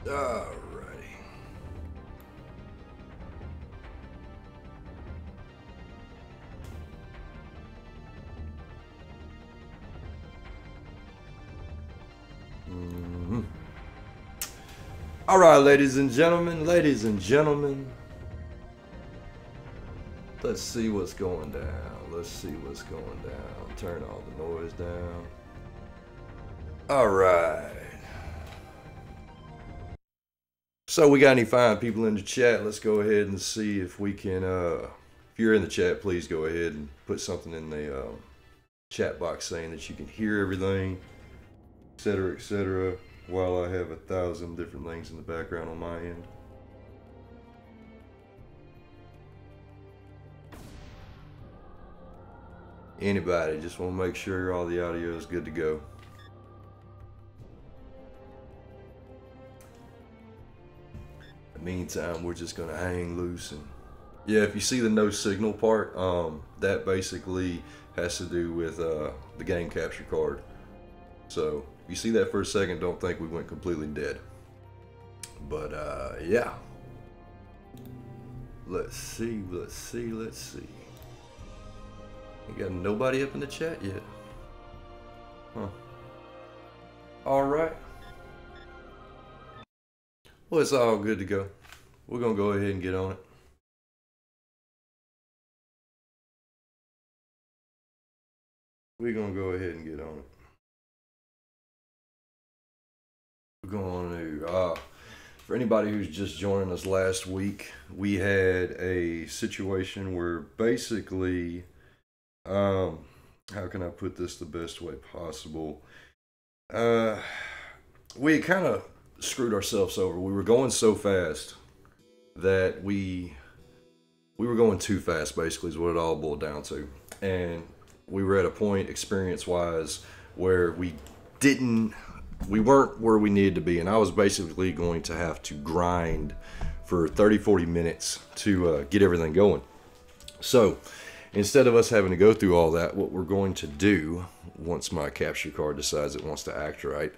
Alrighty. All right, ladies and gentlemen, let's see what's going down. Turn all the noise down. All right. So we got any fine people in the chat? Let's go ahead and see if we can, if you're in the chat, please go ahead and put something in the chat box saying that you can hear everything, etc., while I have 1,000 different things in the background on my end. Anybody, just want to make sure all the audio is good to go. In the meantime, we're just going to hang loose. And yeah, if you see the no signal part, that basically has to do with the game capture card. So if you see that for a second, don't think we went completely dead. But yeah. Let's see. You got nobody up in the chat yet. Huh. Alright. Well, it's all good to go. We're going to go ahead and get on it. We're going to go ahead and get on it. We're going to, for anybody who's just joining us last week, we had a situation where basically, how can I put this the best way possible? We kind of screwed ourselves over. We were going so fast that we were going too fast, basically, is what it all boiled down to. And we were at a point, experience-wise, where we weren't where we needed to be. And I was basically going to have to grind for 30-40 minutes to get everything going. So instead of us having to go through all that, what we're going to do, once my capture card decides it wants to act right,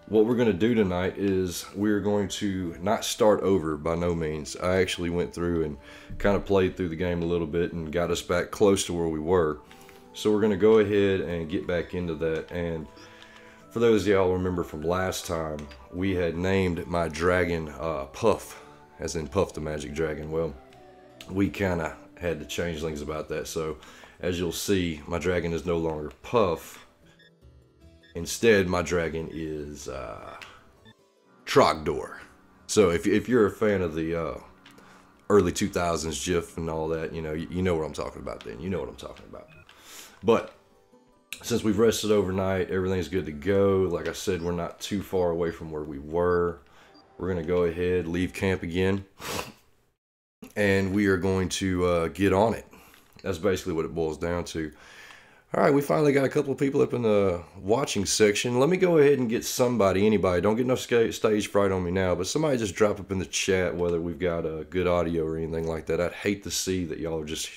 what we're going to do tonight is we're going to not start over by no means. I actually went through and kind of played through the game a little bit and got us back close to where we were. So we're going to go ahead and get back into that. And for those of y'all remember from last time, we had named my dragon Puff, as in Puff the Magic Dragon. Well, we kind of had to change things about that. So as you'll see, my dragon is no longer Puff. Instead, my dragon is Trogdor. So if you're a fan of the early 2000s GIF and all that, you know what I'm talking about then. You know what I'm talking about. But since we've rested overnight, everything's good to go. Like I said, we're not too far away from where we were. We're going to go ahead, leave camp again. And we are going to get on it. That's basically what it boils down to. All right, we finally got a couple of people up in the watching section. Let me go ahead and get somebody, anybody. Don't get no stage fright on me now, but somebody just drop up in the chat whether we've got a good audio or anything like that. I'd hate to see that y'all are just,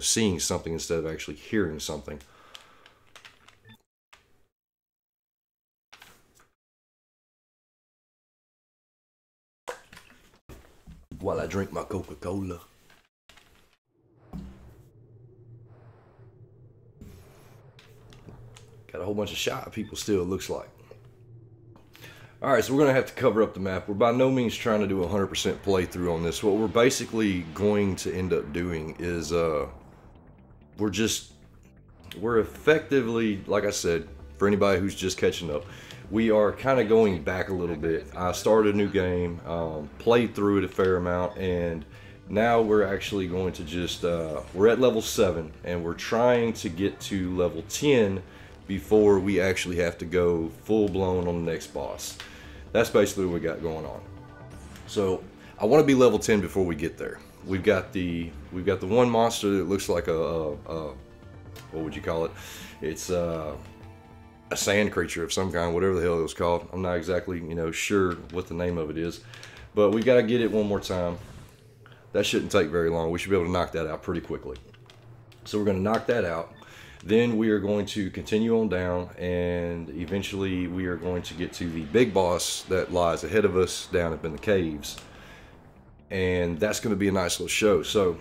seeing something instead of actually hearing something. While I drink my Coca-Cola. Got a whole bunch of shy people still, it looks like. Alright, so we're going to have to cover up the map. We're by no means trying to do a 100% playthrough on this. What we're basically going to end up doing is, we're effectively, like I said, for anybody who's just catching up, we are kind of going back a little bit. I started a new game, played through it a fair amount, and now we're actually going to just, we're at level 7, and we're trying to get to level 10 before we actually have to go full-blown on the next boss. That's basically what we got going on. So I want to be level 10 before we get there. We've got the one monster that looks like a what would you call it? It's a sand creature of some kind, whatever the hell it was called. I'm not exactly sure what the name of it is, but we got to get it one more time. That shouldn't take very long. We should be able to knock that out pretty quickly. So we're going to knock that out. Then we are going to continue on down, and eventually we are going to get to the big boss that lies ahead of us down up in the caves. And that's going to be a nice little show. So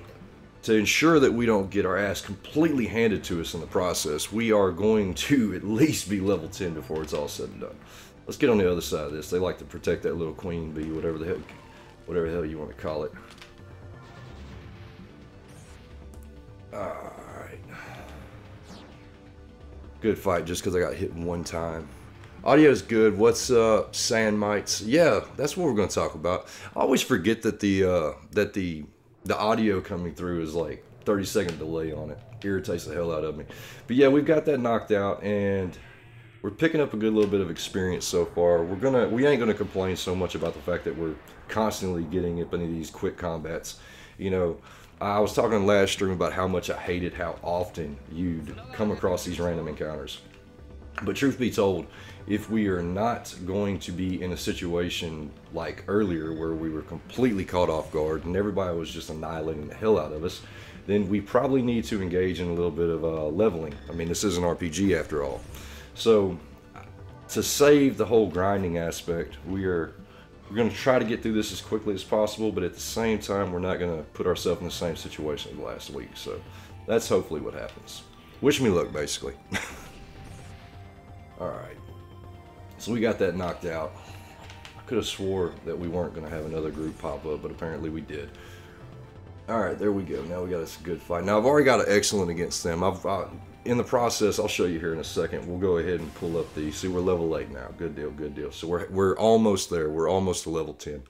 to ensure that we don't get our ass completely handed to us in the process, we are going to at least be level 10 before it's all said and done. Let's get on the other side of this. They like to protect that little queen bee, whatever the hell you want to call it. Alright. Good fight just because I got hit one time. Audio's good. What's up, sand mites? Yeah, that's what we're going to talk about. I always forget that the audio coming through is like 30-second delay on it. Irritates the hell out of me. But yeah, we've got that knocked out, and we're picking up a good little bit of experience so far. We ain't gonna complain so much about the fact that we're constantly getting up into these quick combats. You know, I was talking last stream about how much I hated how often you'd come across these random encounters. But truth be told, if we are not going to be in a situation like earlier where we were completely caught off guard and everybody was just annihilating the hell out of us, then we probably need to engage in a little bit of leveling. I mean, this is an RPG after all. So to save the whole grinding aspect, we're going to try to get through this as quickly as possible, but at the same time, we're not going to put ourselves in the same situation as last week. So that's hopefully what happens. Wish me luck, basically. Alright, so we got that knocked out. I could have swore that we weren't going to have another group pop up, but apparently we did. Alright, there we go. Now we got us a good fight. Now I've already got an excellent against them. In the process, I'll show you here in a second. We'll go ahead and pull up the... See, we're level 8 now. Good deal, good deal. So we're almost there. We're almost to level 10.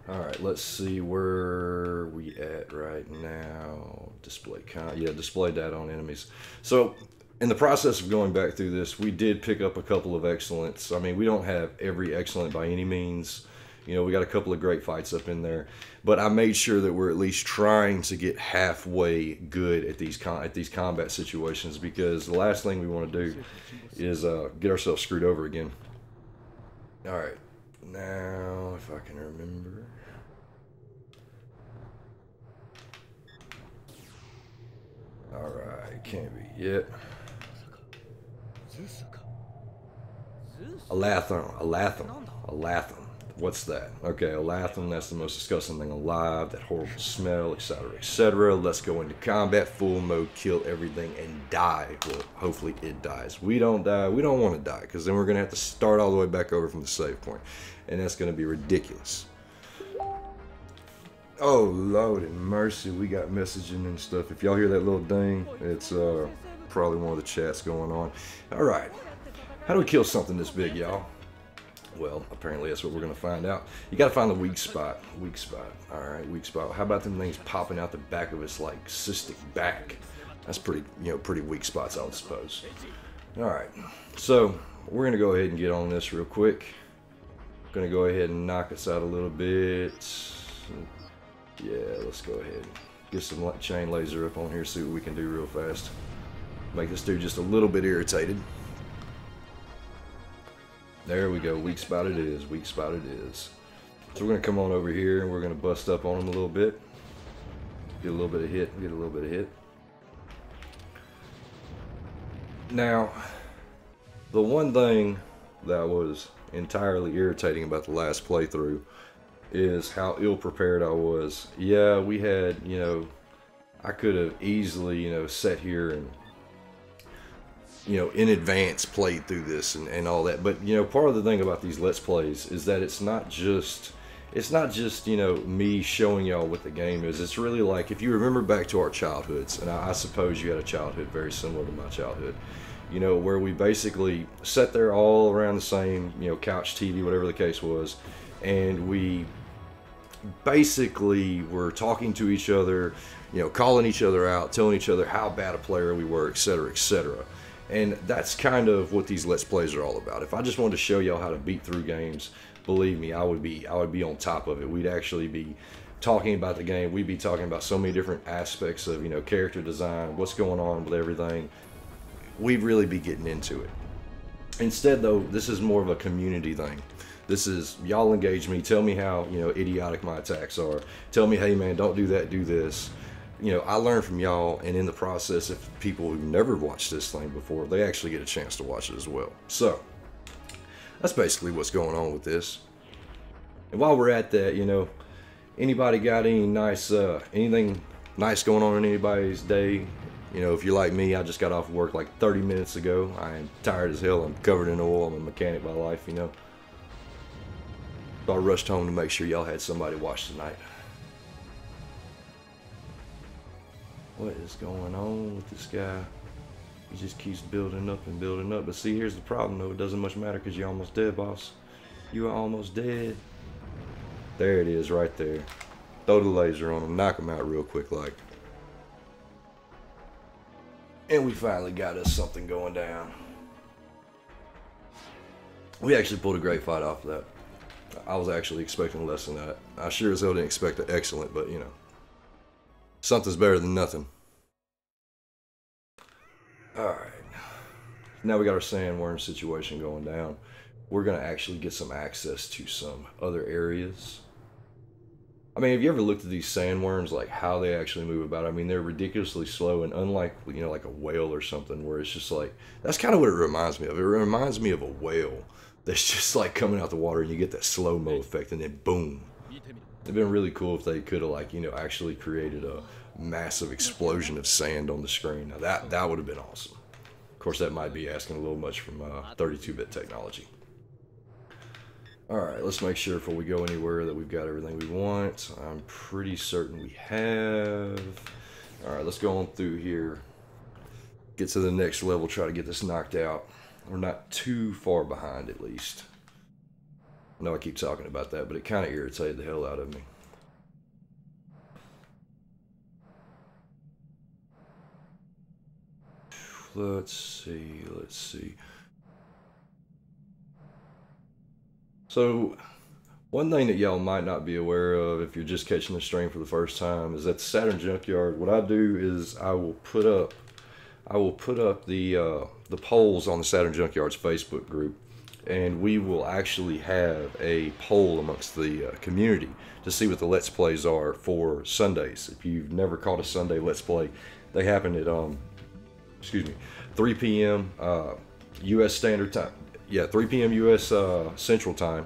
Alright, let's see where we at right now. Display display data on enemies. So in the process of going back through this, we did pick up a couple of excellents. I mean, we don't have every excellent by any means. You know, we got a couple of great fights up in there. But I made sure that we're at least trying to get halfway good at these combat situations, because the last thing we want to do is get ourselves screwed over again. Alright, now if I can remember... Alright, can't be yet. Alathum. What's that? Okay, Alathum, that's the most disgusting thing alive, that horrible smell, etc., etc. Let's go into combat, full mode, kill everything, and die. Well, hopefully it dies. We don't die. We don't want to die, because then we're going to have to start all the way back over from the save point, and that's going to be ridiculous. Oh, Lord and mercy, we got messaging and stuff. If y'all hear that little ding, it's probably one of the chats going on. Alright, how do we kill something this big, y'all? Well, apparently that's what we're going to find out. You got to find the weak spot. Weak spot. Alright, weak spot. How about them things popping out the back of its, like, cystic back? That's pretty, pretty weak spots, I would suppose. Alright, so we're going to go ahead and get on this real quick. Going to go ahead and knock us out a little bit. Yeah, let's go ahead and get some chain laser up on here, see what we can do real fast. Make this dude just a little bit irritated. There we go, weak spot it is, weak spot it is. So we're going to come on over here and we're going to bust up on him a little bit. Get a little bit of hit, get a little bit of hit. Now, the one thing that was entirely irritating about the last playthrough is how ill-prepared I was. Yeah, we had, I could have easily, sat here and, in advance played through this and all that. But, part of the thing about these Let's Plays is that it's not just, me showing y'all what the game is. It's really like, if you remember back to our childhoods, and I suppose you had a childhood very similar to my childhood, where we basically sat there all around the same, couch, TV, whatever the case was, and we basically were talking to each other, calling each other out, telling each other how bad a player we were, etc., etc. And that's kind of what these Let's Plays are all about. If I just wanted to show y'all how to beat through games, believe me, I would be on top of it. We'd actually be talking about the game. We'd be talking about so many different aspects of, character design, what's going on with everything. We'd really be getting into it. Instead, though, this is more of a community thing. This is, y'all engage me, tell me how, idiotic my attacks are. Tell me, hey man, don't do that, do this. you know, I learned from y'all, and in the process, if people who've never watched this thing before, they actually get a chance to watch it as well. So that's basically what's going on with this. And while we're at that, you know, anybody got any nice, anything nice going on in anybody's day? You know, if you're like me, I just got off work like 30 minutes ago. I am tired as hell. I'm covered in oil. I'm a mechanic by life, you know. So I rushed home to make sure y'all had somebody watch tonight. What is going on with this guy? He just keeps building up and building up. But see, here's the problem though. It doesn't much matter because you're almost dead, boss. You are almost dead. There it is right there. Throw the laser on him. Knock him out real quick like. And we finally got us something going down. We actually pulled a great fight off of that. I was actually expecting less than that. I sure as hell didn't expect an excellent, but you know. Something's better than nothing. Alright. Now we got our sandworm situation going down. We're going to actually get some access to some other areas. I mean, have you ever looked at these sandworms, like how they actually move about? I mean, they're ridiculously slow, and unlike, you know, like a whale or something, where it's just like, that's kind of what it reminds me of. It reminds me of a whale that's just like coming out the water, and you get that slow-mo effect, and then boom. It'd been really cool if they could have, like, you know, actually created a massive explosion of sand on the screen. Now that would have been awesome. Of course, that might be asking a little much from 32-bit technology. Alright, let's make sure before we go anywhere that we've got everything we want. I'm pretty certain we have. Alright, let's go on through here. Get to the next level, try to get this knocked out. We're not too far behind, at least. I know I keep talking about that, but it kind of irritated the hell out of me. Let's see. So, one thing that y'all might not be aware of if you're just catching the stream for the first time is that the Saturn Junkyard, what I do is I will put up the polls on the Saturn Junkyard's Facebook group, and we will actually have a poll amongst the community to see what the Let's Plays are for Sundays. If you've never caught a Sunday Let's Play, they happen at 3 p.m. U.S. Standard Time. Yeah, 3 p.m. U.S. Central Time.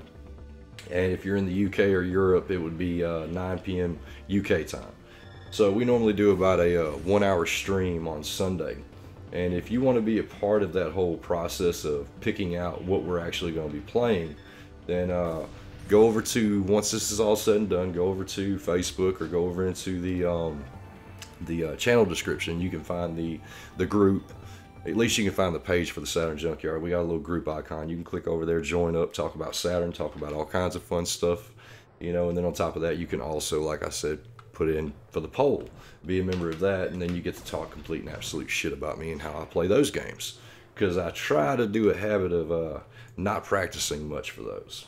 And if you're in the UK or Europe, it would be 9 p.m. UK time. So we normally do about a 1 hour stream on Sunday. And if you want to be a part of that whole process of picking out what we're actually going to be playing, then go over to, once this is all said and done, go over to Facebook or go over into the channel description. You can find the group. At least you can find the page for the Saturn Junkyard. We got a little group icon. You can click over there, join up, talk about Saturn, talk about all kinds of fun stuff, you know. And then on top of that, you can also, like I said, put in for the poll, be a member of that, and then you get to talk complete and absolute shit about me and how I play those games. Because I try to do a habit of not practicing much for those.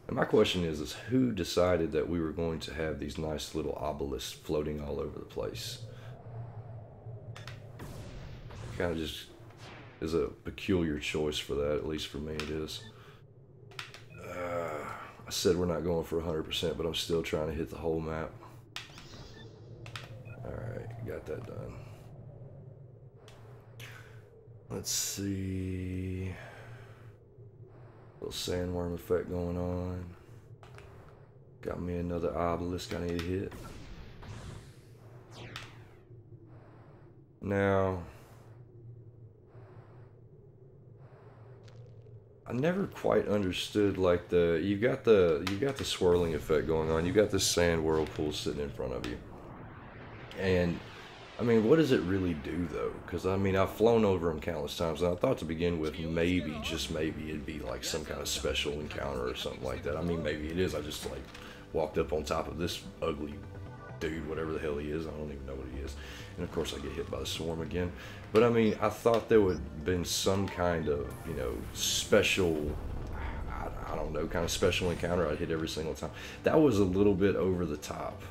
And my question is who decided that we were going to have these nice little obelisks floating all over the place? Kind of just is a peculiar choice for that, at least for me it is. I said we're not going for 100%, but I'm still trying to hit the whole map. Alright, got that done. Let's see. Little sandworm effect going on. Got me another obelisk I need to hit. Now, I never quite understood, like, you got the swirling effect going on. You got this sand whirlpool sitting in front of you, and I mean, what does it really do though? Because I mean, I've flown over them countless times, and I thought to begin with, maybe, just maybe, it'd be like some kind of special encounter or something like that. I mean, maybe it is. I just like walked up on top of this ugly dude, whatever the hell he is. I don't even know what he is. And of course I get hit by the swarm again. But I mean, I thought there would have been some kind of, you know, special, I don't know, kind of special encounter I'd hit every single time. That was a little bit over the top.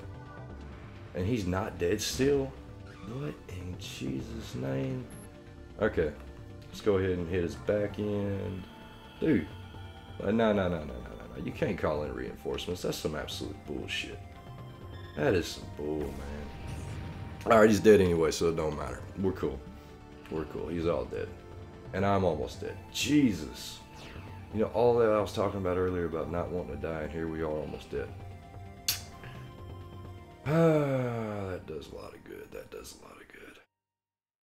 And he's not dead still? What in Jesus' name? Okay, let's go ahead and hit his back end. Dude, no. You can't call in reinforcements. That's some absolute bullshit. That is some bull, man. Alright, he's dead anyway, so it don't matter. We're cool. We're cool. He's all dead. And I'm almost dead. Jesus. You know, all that I was talking about earlier about not wanting to die, and here we are almost dead. Ah, that does a lot of good. That does a lot of good.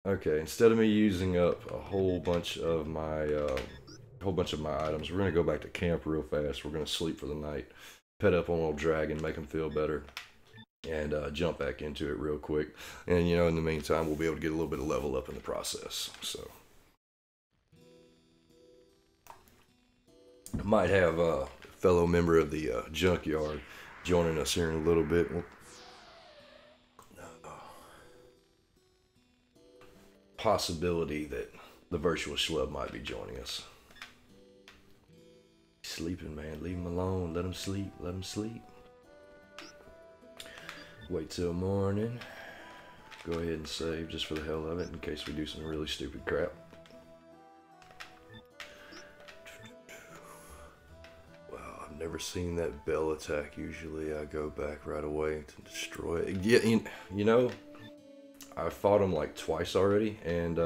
Okay, instead of me using up a whole bunch of my items, we're gonna go back to camp real fast. We're gonna sleep for the night, pet up on old dragon, make him feel better, and jump back into it real quick. And you know, in the meantime, we'll be able to get a little bit of level up in the process. So, might have a fellow member of the Junkyard joining us here in a little bit. Possibility that the virtual schlub might be joining us. He's sleeping, man. Leave him alone. Let him sleep. Let him sleep. Wait till morning. Go ahead and save just for the hell of it in case we do some really stupid crap. Wow, I've never seen that bell attack. Usually I go back right away to destroy it. Yeah, you know, I fought him like twice already, and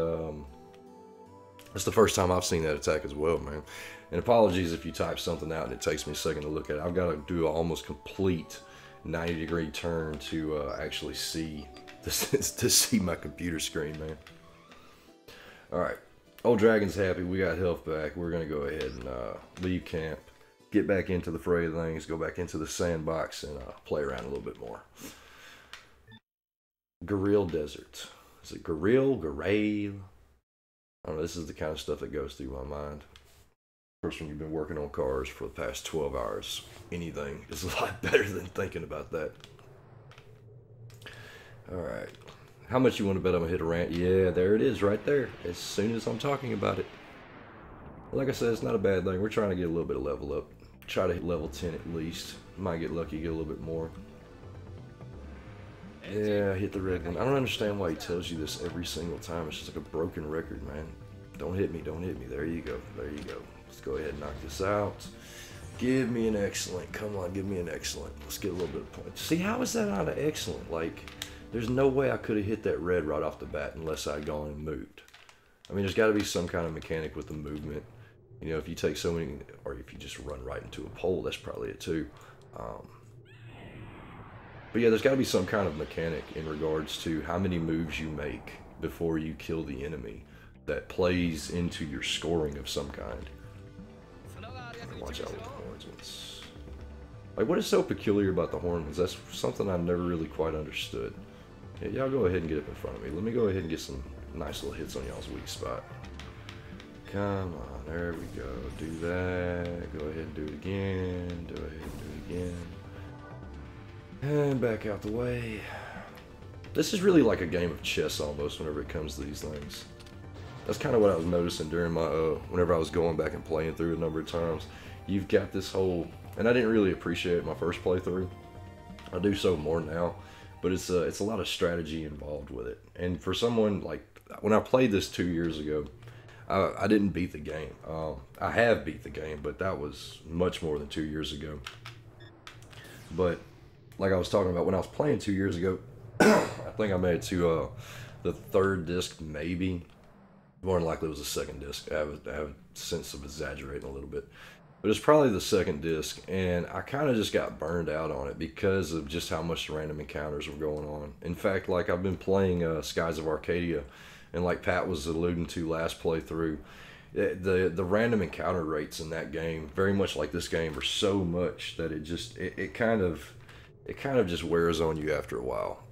it's the first time I've seen that attack as well, man. And apologies if you type something out and it takes me a second to look at it. I've got to do an almost complete 90-degree turn to actually see to see my computer screen, man. All right, old dragon's happy. We got health back. We're gonna go ahead and leave camp, get back into the fray of things, go back into the sandbox, and play around a little bit more. Gorille Desert. Is it Gorille? Gorille? I don't know, this is the kind of stuff that goes through my mind. Of course, when you've been working on cars for the past 12 hours, anything is a lot better than thinking about that. Alright. How much you want to bet I'm going to hit a rant? Yeah, there it is right there. As soon as I'm talking about it. Like I said, it's not a bad thing. We're trying to get a little bit of level up. Try to hit level 10 at least. Might get lucky, get a little bit more. Yeah, hit the red one. I don't understand why he tells you this every single time. It's just like a broken record, man. Don't hit me, don't hit me. There you go, there you go. Let's go ahead and knock this out. Give me an excellent. Come on, give me an excellent. Let's get a little bit of points. See, how is that not an excellent? Like, there's no way I could have hit that red right off the bat unless I'd gone and moved. I mean, there's got to be some kind of mechanic with the movement. You know, if you take so many, or if you just run right into a pole, that's probably it too. But yeah, there's got to be some kind of mechanic in regards to how many moves you make before you kill the enemy that plays into your scoring of some kind. Watch out with the horns ones. Like, what is so peculiar about the horn ones? That's something I've never really quite understood. Yeah, y'all go ahead and get up in front of me. Let me go ahead and get some nice little hits on y'all's weak spot. Come on, there we go. Do that. Go ahead and do it again. Do ahead and do it again. And back out the way. This is really like a game of chess almost whenever it comes to these things. That's kind of what I was noticing during my, whenever I was going back and playing through a number of times. You've got this whole, and I didn't really appreciate it my first playthrough. I do so more now, but it's a lot of strategy involved with it. And for someone like, when I played this 2 years ago, I didn't beat the game. I have beat the game, but that was much more than 2 years ago. But like I was talking about, when I was playing 2 years ago, I think I made it to the third disc, maybe. More than likely it was the second disc. I have a sense of exaggerating a little bit. But it's probably the second disc, and I kind of just got burned out on it because of just how much random encounters were going on. In fact, like, I've been playing Skies of Arcadia, and like Pat was alluding to last playthrough, the random encounter rates in that game, very much like this game, are so much that it kind of just wears on you after a while.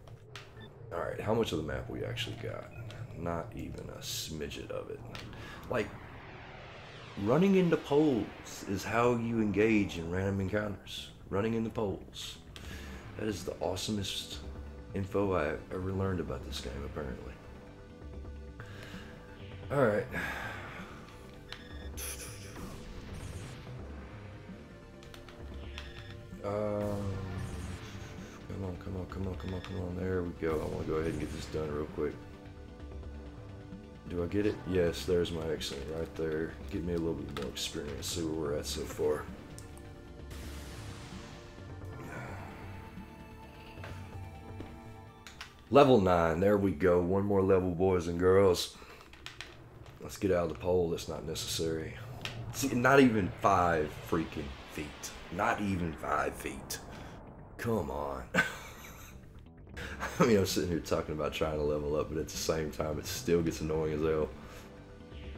All right, how much of the map we actually got? Not even a smidget of it. Like, running into poles is how you engage in random encounters. Running into poles. That is the awesomest info I've ever learned about this game, apparently. Alright. Come on. There we go. I want to go ahead and get this done real quick. Do I get it? Yes, there's my excellent right there. Give me a little bit more experience, see where we're at so far. Level 9, there we go. One more level, boys and girls. Let's get out of the pole. That's not necessary. See, not even 5 freaking feet. Not even 5 feet. Come on. I mean, I'm sitting here talking about trying to level up, but at the same time, it still gets annoying as hell.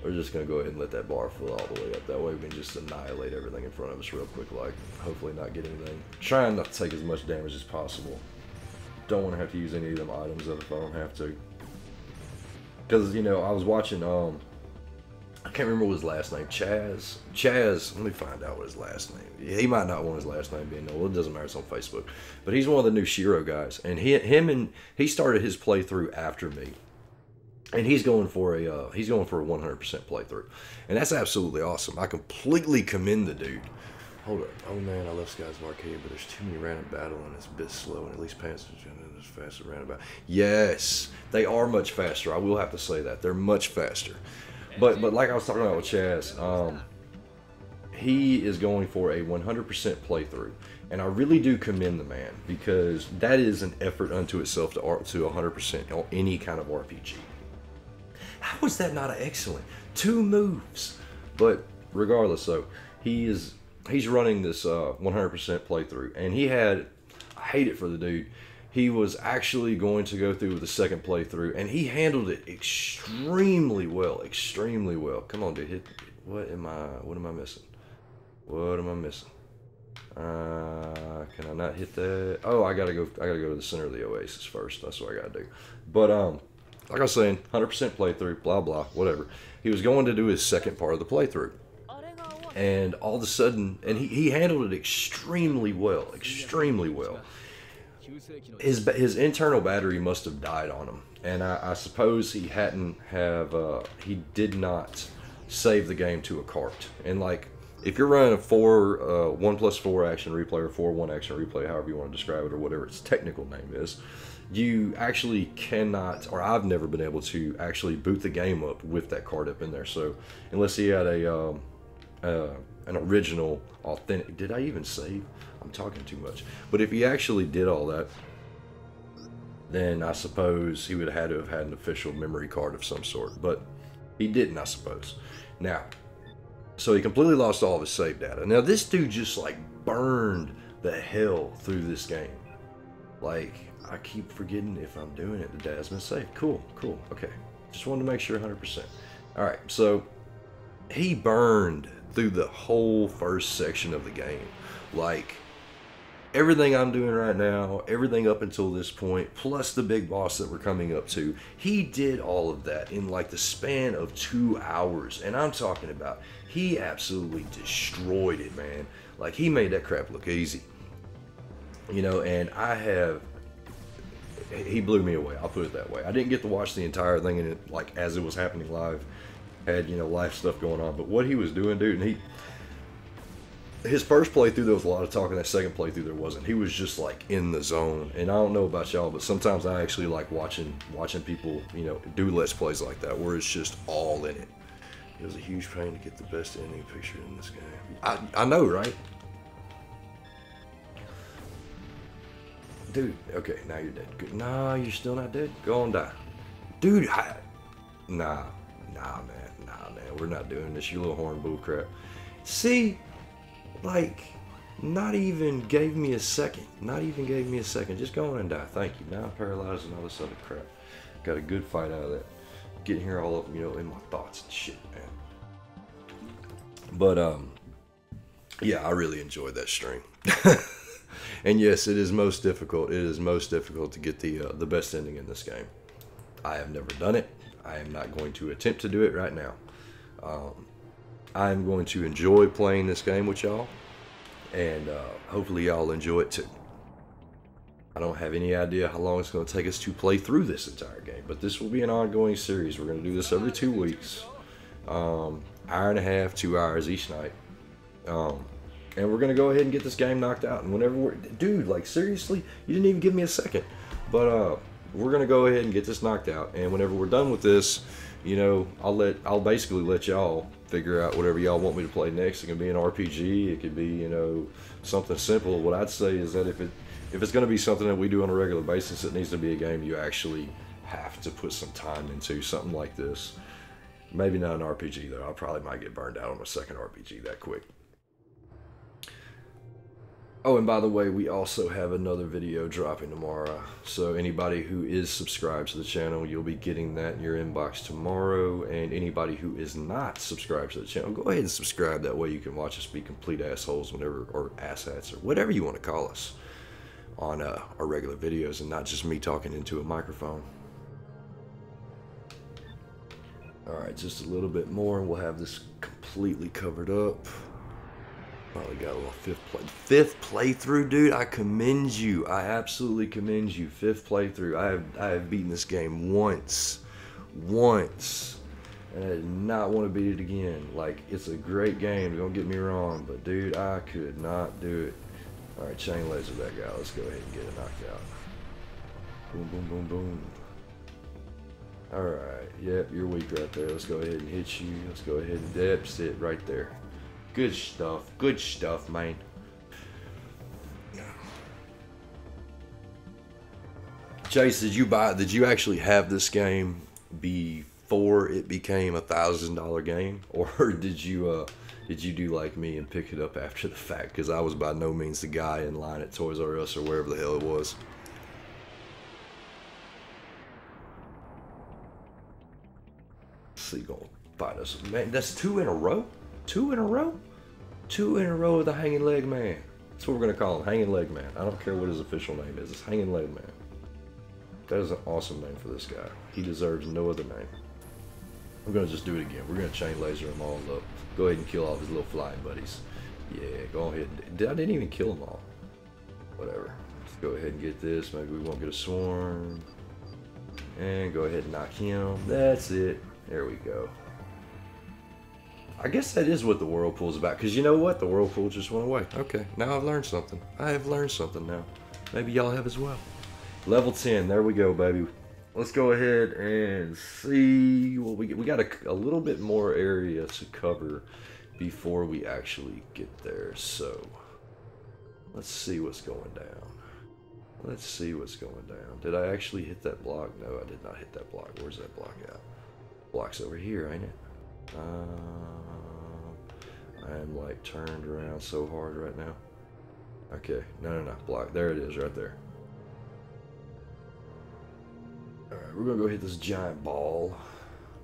We're just going to go ahead and let that bar fill all the way up. That way we can just annihilate everything in front of us real quick, like, hopefully not get anything. Trying not to take as much damage as possible. Don't want to have to use any of them items if I don't have to. Because, you know, I was watching, I can't remember what his last name, Chaz, let me find out what his last name, he might not want his last name being known, it doesn't matter, it's on Facebook, but he's one of the new Shiro guys, and he started his playthrough after me, and he's going for a 100% playthrough, and that's absolutely awesome. I completely commend the dude. Hold up, oh man, I love Skies of Arcade, but there's too many random battle and it's a bit slow, and at least Panzer is faster random battle. Yes, they are much faster, I will have to say that, they're much faster. But like I was talking about with Chaz, he is going for a 100% playthrough, and I really do commend the man, because that is an effort unto itself to 100% on any kind of RPG. How is that not excellent? 2 moves. But regardless, so he's running this 100% playthrough, and he had, I hate it for the dude. He was actually going to go through with the second playthrough, and he handled it extremely well, extremely well. Come on, dude, hit. What am I missing? What am I missing? Can I not hit that? Oh, I gotta go to the center of the oasis first. That's what I gotta do. But like I was saying, 100% playthrough, blah blah, whatever. He was going to do his second part of the playthrough, and all of a sudden, and he handled it extremely well, extremely well. His internal battery must have died on him, and I suppose he did not save the game to a cart. And like, if you're running a 1+4 action replay or 4-1 action replay, however you want to describe it, or whatever its technical name is, you actually cannot, or I've never been able to actually boot the game up with that card up in there. So unless he had an original authentic, did I even save? I'm talking too much. But if he actually did all that, then I suppose he would have had to have had an official memory card of some sort. But he didn't, I suppose. Now, so he completely lost all of his save data. Now this dude just like burned the hell through this game. Like, I keep forgetting if I'm doing it, the data's been saved. Cool, okay. Just wanted to make sure 100%. Alright, so he burned through the whole first section of the game. Like, everything I'm doing right now, everything up until this point, plus the big boss that we're coming up to, he did all of that in like the span of 2 hours. And I'm talking about, he absolutely destroyed it, man. Like, he made that crap look easy. You know, and he blew me away, I'll put it that way. I didn't get to watch the entire thing, and it, like, as it was happening live, had, you know, live stuff going on. But what he was doing, dude, and his first playthrough, there was a lot of talking. That second playthrough, there wasn't. He was just like in the zone. And I don't know about y'all, but sometimes I actually like watching people, you know, do let's plays like that, where it's just all in it. It was a huge pain to get the best ending picture in this game. I know, right? Dude, okay, now you're dead. Good. Nah, you're still not dead. Go on, die. Dude, nah, man, we're not doing this, you little horn bull crap. See, like, not even gave me a second. Just go on and die. Thank you. Now I'm paralyzed and all this other crap. Got a good fight out of that. Getting here all up, you know, in my thoughts and shit, man. But, yeah, I really enjoyed that stream. And yes, it is most difficult. It is most difficult to get the best ending in this game. I have never done it. I am not going to attempt to do it right now. I'm going to enjoy playing this game with y'all, and hopefully y'all enjoy it too. I don't have any idea how long it's going to take us to play through this entire game, but this will be an ongoing series. We're going to do this every 2 weeks, hour and a half, 2 hours each night, and we're going to go ahead and get this game knocked out. And whenever dude, like, seriously, you didn't even give me a second, but we're going to go ahead and get this knocked out, and whenever we're done with this, you know, I'll basically let y'all figure out whatever y'all want me to play next. It can be an RPG. It could be, you know, something simple. What I'd say is that if it's going to be something that we do on a regular basis, it needs to be a game you actually have to put some time into. Something like this. Maybe not an RPG though. I probably might get burned out on a second RPG that quick. Oh, and by the way, we also have another video dropping tomorrow. So anybody who is subscribed to the channel, you'll be getting that in your inbox tomorrow. And anybody who is not subscribed to the channel, go ahead and subscribe. That way you can watch us be complete assholes whenever, or asshats, or whatever you want to call us, on our regular videos, and not just me talking into a microphone. Alright, just a little bit more and we'll have this completely covered up. Probably got a little fifth playthrough, dude. I commend you. I absolutely commend you. Fifth playthrough. I have beaten this game once, and I did not want to beat it again. Like, it's a great game, don't get me wrong, but dude, I could not do it. All right, chain laser that guy. Let's go ahead and get it knocked out. Boom, boom, boom, boom. All right. Yep, you're weak right there. Let's go ahead and hit you. Let's go ahead and that's it right there. Good stuff. Good stuff, man. Chase, did you actually have this game before it became $1,000 game, or did you do like me and pick it up after the fact? Because I was by no means the guy in line at Toys R Us or wherever the hell it was. See, gonna fight us, man. That's 2 in a row. 2 in a row? 2 in a row of the hanging leg man. That's what we're gonna call him, hanging leg man. I don't care what his official name is. It's hanging leg man. That is an awesome name for this guy. He deserves no other name. We're gonna just do it again. We're gonna chain laser them all up. Go ahead and kill all his little flying buddies. Yeah, go ahead. I didn't even kill them all. Whatever. Let's go ahead and get this. Maybe we won't get a swarm. And go ahead and knock him. That's it. There we go. I guess that is what the Whirlpool's about, because you know what? The Whirlpool just went away. Okay, now I've learned something. I have learned something now. Maybe y'all have as well. Level 10, there we go, baby. Let's go ahead and see what we get. We got a little bit more area to cover before we actually get there. So, let's see what's going down. Let's see what's going down. Did I actually hit that block? No, I did not hit that block. Where's that block at? Block's over here, ain't it? I am like turned around so hard right now. Okay, no, block. There it is, right there. Alright, we're gonna go hit this giant ball.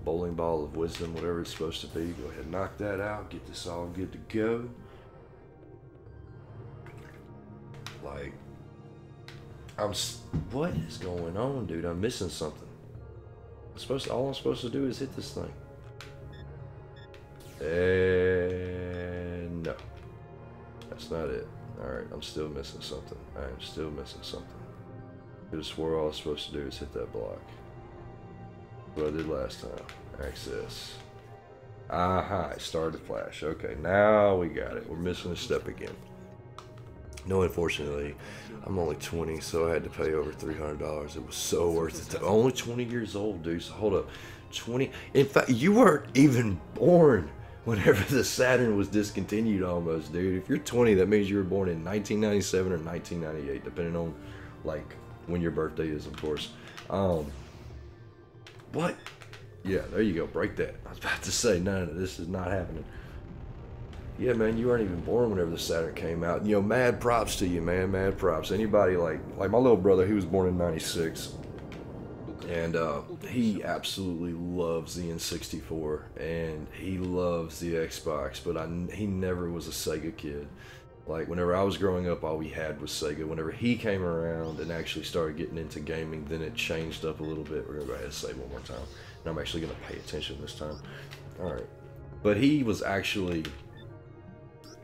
Bowling ball of wisdom, whatever it's supposed to be. Go ahead and knock that out. Get this all good to go. Like, what is going on, dude? I'm missing something. All I'm supposed to do is hit this thing. And no, that's not it. Alright, I'm still missing something. I am still missing something. I could have swore all I was supposed to do is hit that block. What I did last time. Access. Aha, it started to flash. Okay, now we got it. We're missing a step again. No, unfortunately, I'm only 20, so I had to pay over $300. It was so worth it. Only 20 years old, dude. So hold up. 20. In fact, you weren't even born whenever the Saturn was discontinued almost, dude. If you're 20, that means you were born in 1997 or 1998, depending on, like, when your birthday is, of course. What? Yeah, there you go. Break that. I was about to say, no, this is not happening. Yeah, man, you weren't even born whenever the Saturn came out. You know, mad props to you, man. Mad props. Anybody like my little brother, he was born in '96, and he absolutely loves the N64 and he loves the Xbox. But he never was a Sega kid. Like, whenever I was growing up, all we had was Sega. Whenever he came around and actually started getting into gaming, then it changed up a little bit. We're gonna go ahead and say one more time, and I'm actually gonna pay attention this time. All right, but he was actually,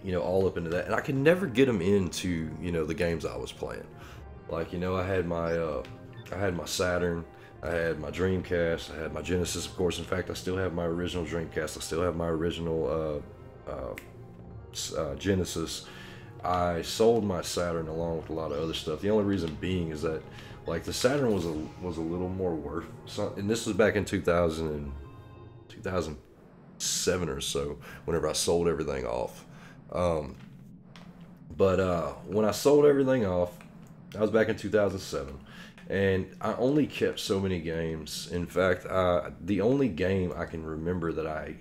you know, all up into that, and I could never get him into, you know, the games I was playing. Like, you know, I had my Saturn, I had my Dreamcast, I had my Genesis, of course. In fact, I still have my original Dreamcast. I still have my original Genesis. I sold my Saturn along with a lot of other stuff. The only reason being is that, like, the Saturn was a little more worth. And this was back in 2000. 2007 or so, whenever I sold everything off. But when I sold everything off, that was back in 2007. And I only kept so many games. In fact, the only game I can remember that I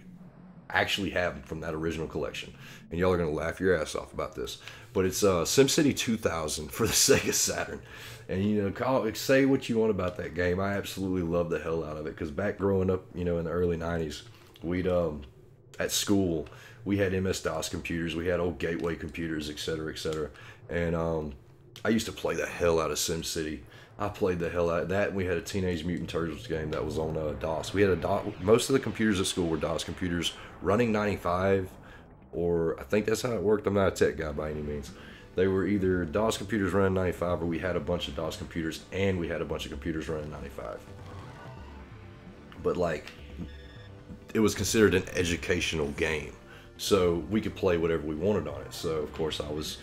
actually have from that original collection, and y'all are going to laugh your ass off about this, but it's SimCity 2000 for the Sega Saturn. And, you know, say what you want about that game. I absolutely love the hell out of it, because back growing up, you know, in the early 90s, we'd, at school, we had MS-DOS computers, we had old gateway computers, etc., etc. And I used to play the hell out of SimCity. I played the hell out of that. We had a Teenage Mutant Turtles game that was on DOS. We had a DOS. Most of the computers at school were DOS computers running 95, or I think that's how it worked. I'm not a tech guy by any means. They were either DOS computers running 95, or we had a bunch of DOS computers and we had a bunch of computers running 95. But like, it was considered an educational game, so we could play whatever we wanted on it. So of course I was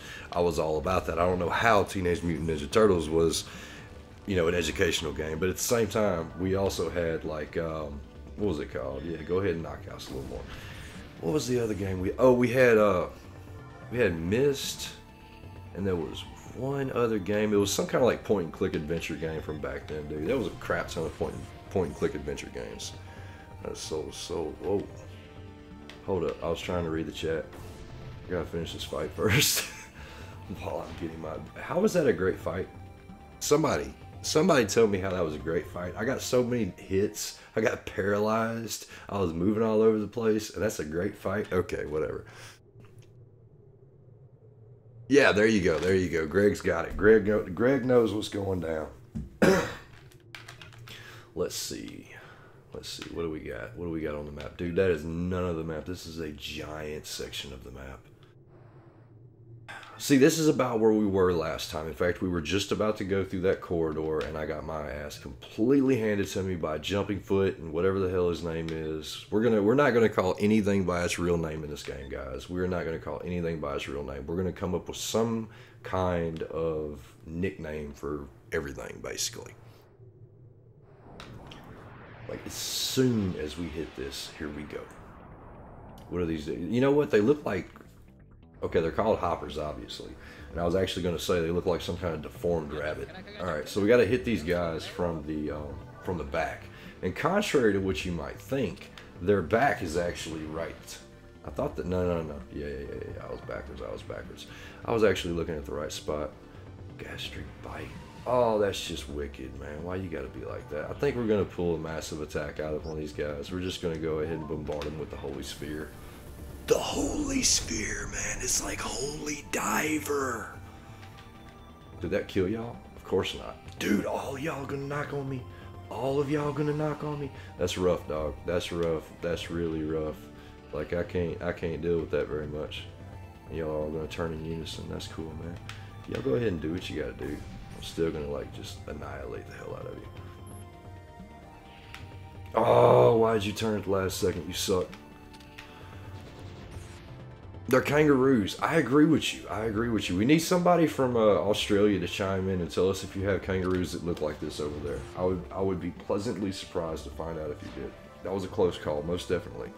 all about that. I don't know how Teenage Mutant Ninja Turtles was, you know, an educational game, but at the same time, we also had like, what was it called? Yeah, go ahead and knock out a little more. What was the other game we had Myst, and there was one other game. It was some kind of like point and click adventure game from back then, dude. There was a crap ton of point and click adventure games. That's so whoa. Hold up, I was trying to read the chat. I gotta finish this fight first. While I'm getting my, how was that a great fight? Somebody tell me how that was a great fight. I got so many hits. I got paralyzed. I was moving all over the place, and that's a great fight. Okay, whatever. Yeah, there you go. There you go. Greg's got it. Greg knows what's going down. Let's see. What do we got? What do we got on the map? Dude, that is none of the map. This is a giant section of the map. See, this is about where we were last time. In fact, we were just about to go through that corridor, and I got my ass completely handed to me by Jumping Foot and whatever the hell his name is. We're not gonna call anything by its real name in this game, guys. We're not gonna call anything by its real name. We're gonna come up with some kind of nickname for everything, basically. Like, as soon as we hit this, here we go. What are these? You know what? They look like, okay, they're called hoppers, obviously. And I was actually going to say they look like some kind of deformed rabbit. All right, so we got to hit these guys from the back. And contrary to what you might think, their back is actually right. I thought that, no. Yeah. I was backwards. I was actually looking at the right spot. Gastric bite. Oh, that's just wicked, man. Why you got to be like that? I think we're going to pull a massive attack out of one of these guys. We're just going to go ahead and bombard them with the Holy Sphere. The Holy Sphere, man. It's like Holy Diver. Did that kill y'all? Of course not. Dude, all y'all gonna knock on me? All of y'all gonna knock on me? That's rough, dog. That's rough. That's really rough. Like, I can't deal with that very much. Y'all all gonna turn in unison. That's cool, man. Y'all go ahead and do what you gotta do. I'm still gonna, like, just annihilate the hell out of you. Oh, why'd you turn at the last second? You suck. They're kangaroos. I agree with you. We need somebody from Australia to chime in and tell us if you have kangaroos that look like this over there. I would be pleasantly surprised to find out if you did. That was a close call, most definitely.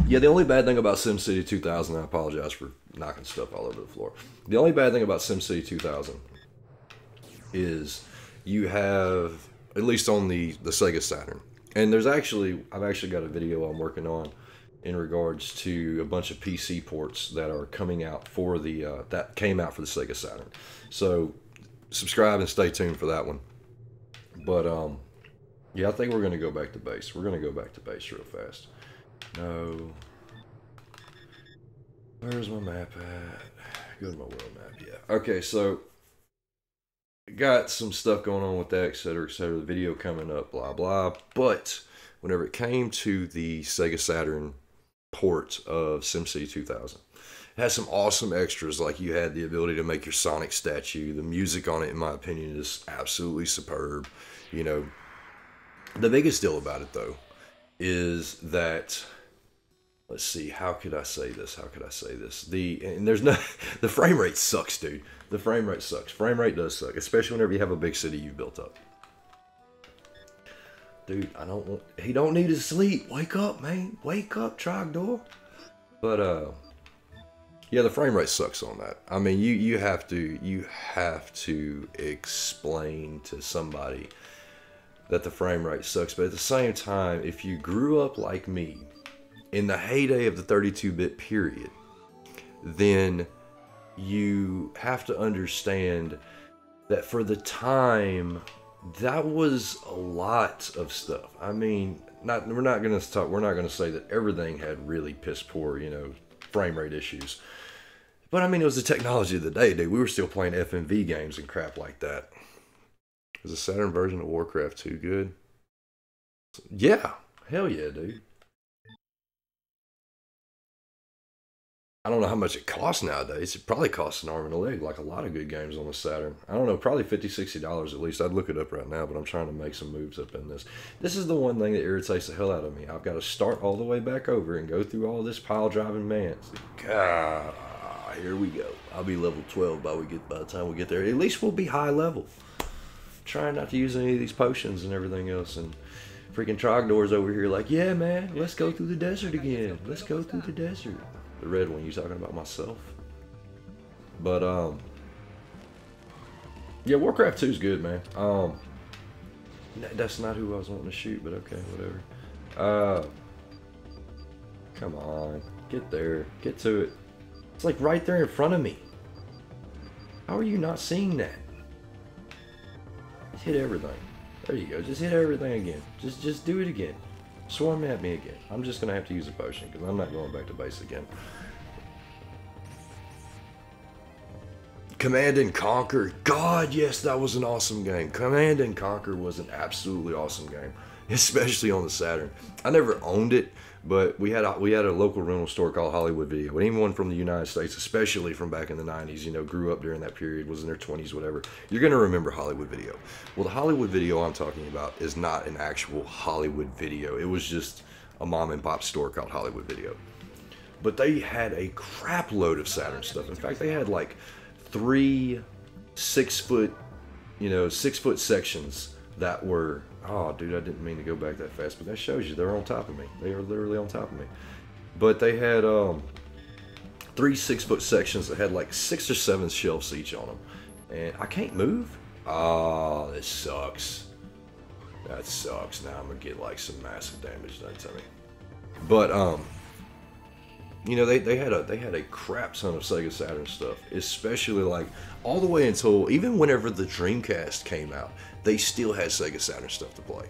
Yeah, the only bad thing about SimCity 2000, I apologize for knocking stuff all over the floor. The only bad thing about SimCity 2000 is you have, at least on the Sega Saturn, and I've actually got a video I'm working on in regards to a bunch of PC ports that are coming out for that came out for the Sega Saturn. So subscribe and stay tuned for that one. But yeah, I think we're gonna go back to base. We're gonna go back to base real fast. No. Where's my map at? Go to my world map. Yeah. Okay, so got some stuff going on with that, etc., etc. The video coming up, blah blah. But whenever it came to the Sega Saturn port of SimCity 2000, it has some awesome extras. Like, you had the ability to make your Sonic statue. The music on it, in my opinion, is absolutely superb. You know, the biggest deal about it though is that, let's see, how could I say this? The frame rate sucks, dude. The frame rate sucks. Frame rate does suck, especially whenever you have a big city you've built up. dude, I don't want, he don't need to sleep. Wake up, man. Wake up, Trogdor. But, yeah, the frame rate sucks on that. I mean, you have to explain to somebody that the frame rate sucks. But at the same time, if you grew up like me in the heyday of the 32-bit period, then you have to understand that for the time, that was a lot of stuff. I mean, we're not gonna say that everything had really piss poor, frame rate issues. But I mean, it was the technology of the day, dude. We were still playing FMV games and crap like that. Is the Saturn version of Warcraft 2 good? Yeah, hell yeah, dude. I don't know how much it costs nowadays. It probably costs an arm and a leg, like a lot of good games on the Saturn. I don't know, probably $50, $60 at least. I'd look it up right now, but I'm trying to make some moves up in this. This is the one thing that irritates the hell out of me. I've got to start all the way back over and go through all this pile driving, man. God, here we go. I'll be level 12 by the time we get there. At least we'll be high level. Trying not to use any of these potions and everything else, and freaking Trogdor's over here like, yeah, man, let's go through the desert again. Let's go through the desert. The red one, you talking about myself? But, yeah, Warcraft 2 is good, man. That's not who I was wanting to shoot, but okay, whatever. Come on, get there, get to it. It's like right there in front of me. How are you not seeing that? Just hit everything. There you go, just hit everything again. Just do it again. Swarm at me again. I'm just gonna have to use a potion because I'm not going back to base again. Command and Conquer. God, yes, that was an awesome game. Command and Conquer was an absolutely awesome game, especially on the Saturn. I never owned it, but we had a local rental store called Hollywood Video. And anyone from the United States, especially from back in the 90s, grew up during that period, was in their 20s, whatever, you're going to remember Hollywood Video. Well, the Hollywood Video I'm talking about is not an actual Hollywood Video. It was just a mom and pop store called Hollywood Video. But they had a crap load of Saturn stuff. In fact, they had like 3 6-foot, 6-foot sections that were, oh, dude, I didn't mean to go back that fast, but that shows you they're on top of me. They are literally on top of me. But they had 3 6-foot sections that had like 6 or 7 shelves each on them. And I can't move. Oh, this sucks. That sucks. Now I'm going to get like some massive damage done to me. But, they had a crap ton of Sega Saturn stuff, especially like all the way until even whenever the Dreamcast came out, they still had Sega Saturn stuff to play.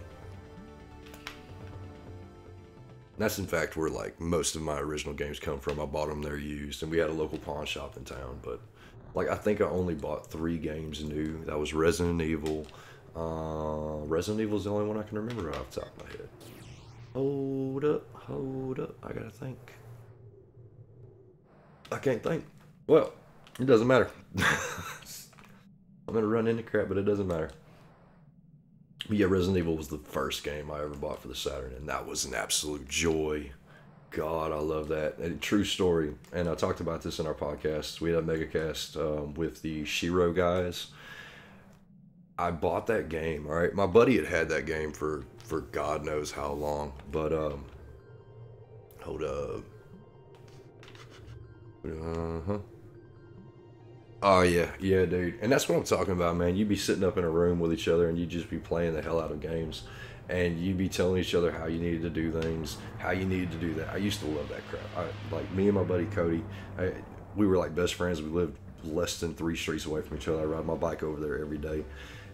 That's in fact where like most of my original games come from. I bought them there used, and we had a local pawn shop in town. But like I think I only bought 3 games new. That was Resident Evil. Resident Evil is the only one I can remember right off the top of my head. Hold up, I gotta think. I can't think. Well, it doesn't matter. I'm gonna run into crap, but it doesn't matter. But yeah, Resident Evil was the first game I ever bought for the Saturn, and that was an absolute joy. God, I love that. A true story. And I talked about this in our podcast. We had a mega cast with the Shiro guys. I bought that game, all right? My buddy had that game for God knows how long. But, hold up. Oh yeah, dude. And that's what I'm talking about, man. You'd be sitting up in a room with each other and you'd just be playing the hell out of games. And you'd be telling each other how you needed to do things, how you needed to do that. I used to love that crap. Like me and my buddy Cody, we were like best friends. We lived less than 3 streets away from each other. I ride my bike over there every day.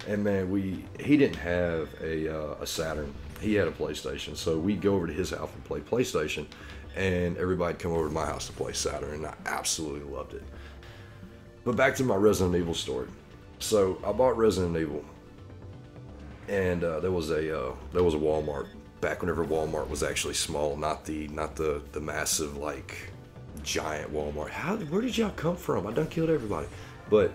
And man, he didn't have a Saturn. He had a PlayStation. So we'd go over to his house and play PlayStation. And everybody'd come over to my house to play Saturn, and I absolutely loved it. But back to my Resident Evil story. So I bought Resident Evil, and there was a Walmart back whenever Walmart was actually small, not the massive like giant Walmart. Where did y'all come from? I done killed everybody. But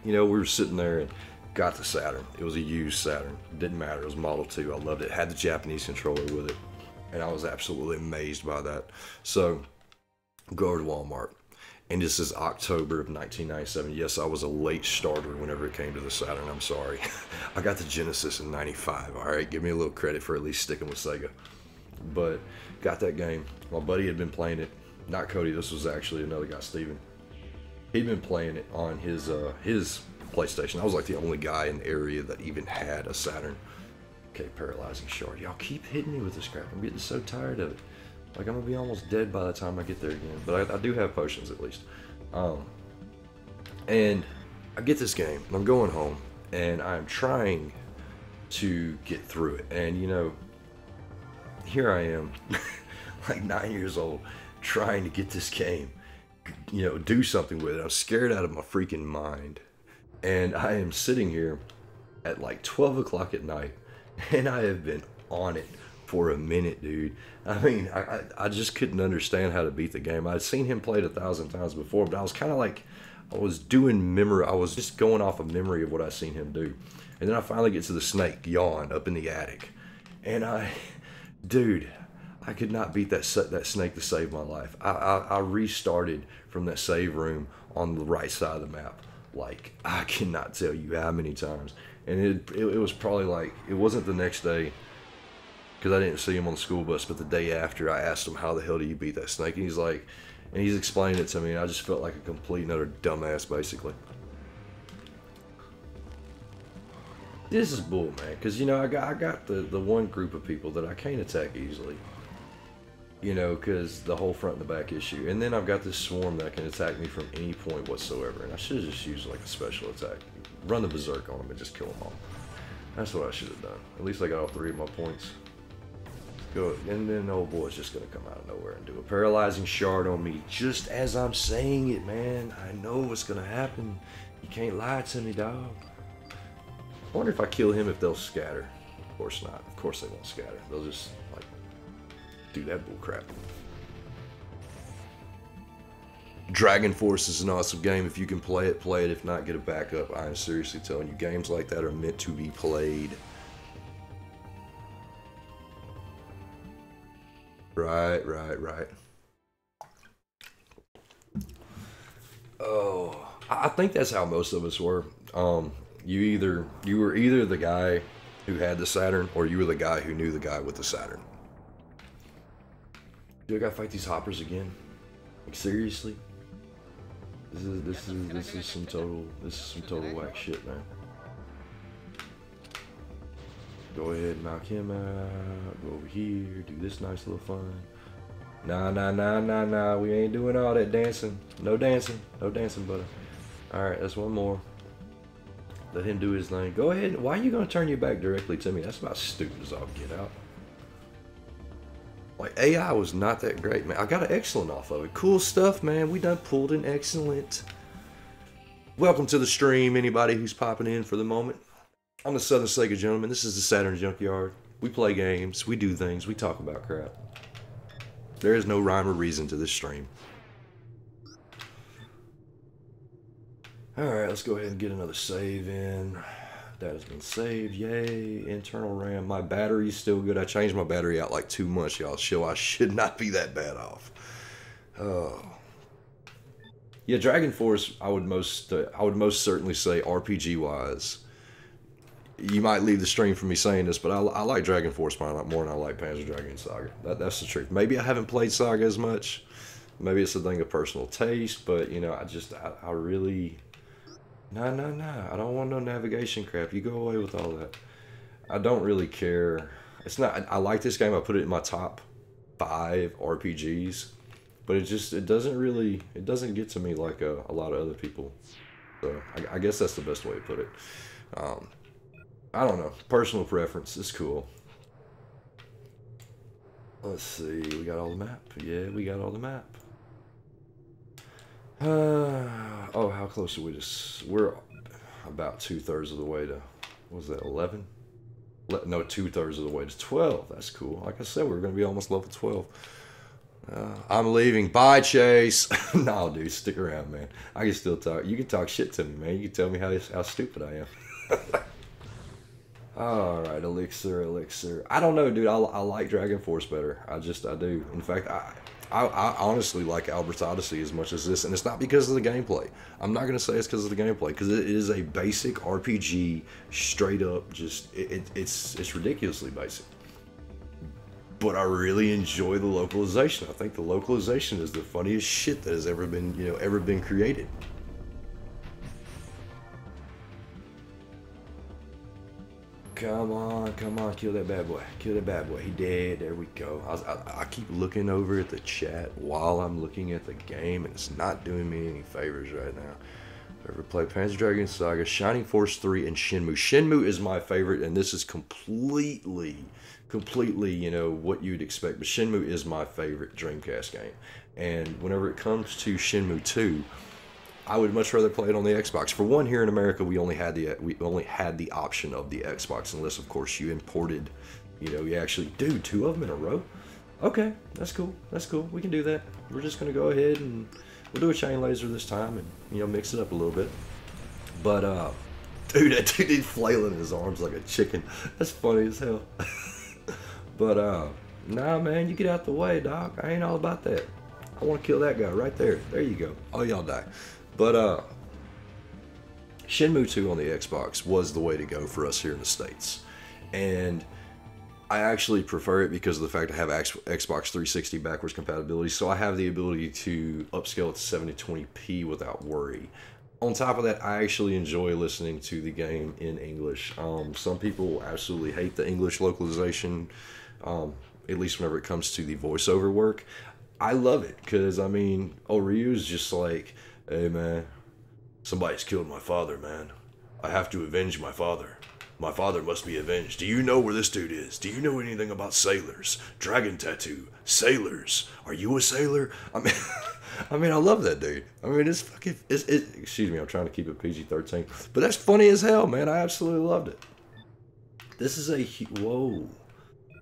we were sitting there and got the Saturn. It was a used Saturn. It didn't matter. It was Model 2. I loved it. Had the Japanese controller with it. And I was absolutely amazed by that. So, go over to Walmart. And this is October of 1997. Yes, I was a late starter whenever it came to the Saturn. I'm sorry. I got the Genesis in 95. All right, give me a little credit for at least sticking with Sega. But got that game. My buddy had been playing it. Not Cody. This was actually another guy, Steven. He'd been playing it on his PlayStation. I was like the only guy in the area that even had a Saturn. Okay, paralyzing shard. Y'all keep hitting me with this crap. I'm getting so tired of it. Like, I'm gonna be almost dead by the time I get there again. But I do have potions at least. And I get this game, and I'm going home, and I'm trying to get through it. And you know, here I am, like 9 years old, trying to get this game, you know, do something with it. I'm scared out of my freaking mind. And I am sitting here at like 12 o'clock at night, and I have been on it for a minute, dude. I mean, I just couldn't understand how to beat the game. I'd seen him play it 1,000 times before, but I was kind of like, I was just going off of memory of what I seen him do. And then I finally get to the snake yawn up in the attic. And dude, I could not beat that snake to save my life. I restarted from that save room on the right side of the map. Like, I cannot tell you how many times. And it was probably like, it wasn't the next day, because I didn't see him on the school bus, but the day after, I asked him, how the hell do you beat that snake? And he's like, and he's explaining it to me, and I just felt like a complete another dumbass, basically. This is bull, man, because, you know, I got the one group of people that I can't attack easily. You know, because the whole front and the back issue. And then I've got this swarm that can attack me from any point whatsoever. And I should have just used like a special attack. Run the berserk on them and just kill them all. That's what I should have done. At least I got all 3 of my points. Go, and then old boy's just going to come out of nowhere and do a paralyzing shard on me. Just as I'm saying it, man. I know what's going to happen. You can't lie to me, dog. I wonder if I kill him if they'll scatter. Of course not. Of course they won't scatter. They'll just, like, do that bull crap. Dragon Force is an awesome game. If you can play it, play it. If not, get a backup. I am seriously telling you, games like that are meant to be played. Right. Oh, I think that's how most of us were. You were either the guy who had the Saturn, or you were the guy who knew the guy with the Saturn. Do I gotta fight these hoppers again? Like, seriously? This is some total whack shit, man. Go ahead and knock him out. Go over here, do this nice little fun. Nah. We ain't doing all that dancing. No dancing, buddy. Alright, that's one more. Let him do his thing. Go ahead. Why are you gonna turn your back directly to me? That's about stupid as all get out. Like, AI was not that great, man. I got an excellent off of it. Cool stuff, man. We done pulled an excellent. Welcome to the stream, anybody who's popping in for the moment. I'm the Southern Sega gentleman. This is the Saturn Junkyard. We play games. We do things. We talk about crap. There is no rhyme or reason to this stream. Alright, let's go ahead and get another save in. That has been saved. Yay. Internal RAM. My battery's still good. I changed my battery out like 2 months, y'all. So I should not be that bad off. Oh. Yeah, Dragon Force, I would most certainly say RPG-wise. You might leave the stream for me saying this, but I like Dragon Force more than I like Panzer Dragoon Saga. That's the truth. Maybe I haven't played Saga as much. Maybe it's a thing of personal taste, but, you know, I really... Nah. I don't want no navigation crap. You go away with all that. I don't really care. It's not... I like this game. I put it in my top 5 RPGs. But it doesn't get to me like a lot of other people. So, I guess that's the best way to put it. I don't know. Personal preference. It's cool. Let's see. We got all the map. Yeah, we got all the map. Oh, how close are we to... We're about 2/3 of the way to... What was that, 11? No, 2/3 of the way to 12. That's cool. Like I said, we're going to be almost level 12. I'm leaving. Bye, Chase. No, dude, stick around, man. I can still talk. You can talk shit to me, man. You can tell me how stupid I am. Alright, Elixir. I don't know, dude. I like Dragon Force better. I do. In fact, I honestly like Albert's Odyssey as much as this, and it's not because of the gameplay. I'm not going to say it's because of the gameplay, because it is a basic RPG, straight up, just, it's ridiculously basic. But I really enjoy the localization. I think the localization is the funniest shit that has ever been, ever been created. Come on, kill that bad boy. Kill that bad boy. He dead. There we go. I keep looking over at the chat while I'm looking at the game, and it's not doing me any favors right now. I've ever played Panzer Dragoon Saga, Shining Force 3, and Shenmue. Shenmue is my favorite, and this is completely, what you'd expect. But Shenmue is my favorite Dreamcast game. And whenever it comes to Shenmue 2, I would much rather play it on the Xbox. For one, here in America, we only had the option of the Xbox, unless of course you imported, you actually do 2 of them in a row. Okay, that's cool. That's cool. We can do that. We're just gonna go ahead and we'll do a chain laser this time, and mix it up a little bit. But dude, that dude is flailing his arms like a chicken. That's funny as hell. But nah, man, you get out the way, dog. I ain't all about that. I want to kill that guy right there. There you go. Oh, y'all die. But Shenmue 2 on the Xbox was the way to go for us here in the States. And I actually prefer it because of the fact I have Xbox 360 backwards compatibility, so I have the ability to upscale it to 720p without worry. On top of that, I actually enjoy listening to the game in English. Some people absolutely hate the English localization, at least whenever it comes to the voiceover work. I love it because, Oryu's just like, hey man, somebody's killed my father, man. I have to avenge my father. My father must be avenged. Do you know where this dude is? Do you know anything about sailors? Dragon tattoo. Sailors. Are you a sailor? I love that dude. It's fucking, excuse me, I'm trying to keep it PG-13. But that's funny as hell, man. I absolutely loved it. This is whoa.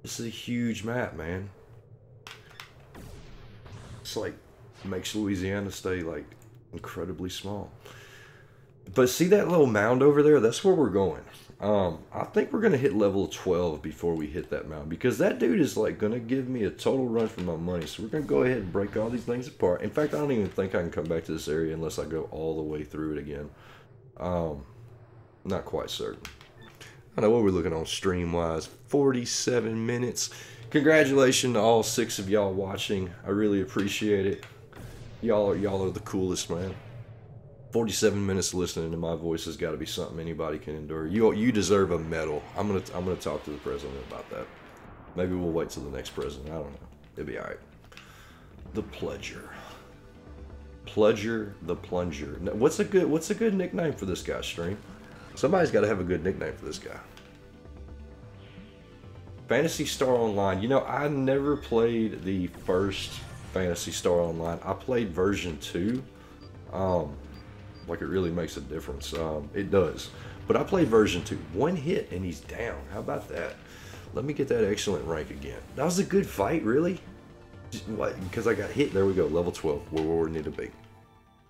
This is a huge map, man. It's like, makes Louisiana stay, like, incredibly small. But see that little mound over there? That's where we're going. I think we're going to hit level 12 before we hit that mound, because that dude is like going to give me a total run for my money. So we're going to go ahead and break all these things apart. In fact, I don't even think I can come back to this area unless I go all the way through it again. Not quite certain. I know what we're looking on stream wise. 47 minutes. Congratulations to all 6 of y'all watching. I really appreciate it. Y'all are the coolest, man. 47 minutes listening to my voice has got to be something anybody can endure. You deserve a medal. I'm gonna talk to the president about that. Maybe we'll wait till the next president. I don't know. It'll be all right. The Pledger. Pledger the Plunger. Now, what's a good nickname for this guy, stream? Somebody's got to have a good nickname for this guy. Phantasy Star Online. I never played the first Phantasy Star Online. I played version 2. Like it really makes a difference. It does. But I played version 2. 1 hit and he's down. How about that? Let me get that excellent rank again. That was a good fight, really? Because I got hit. There we go. Level 12. Where we need to be.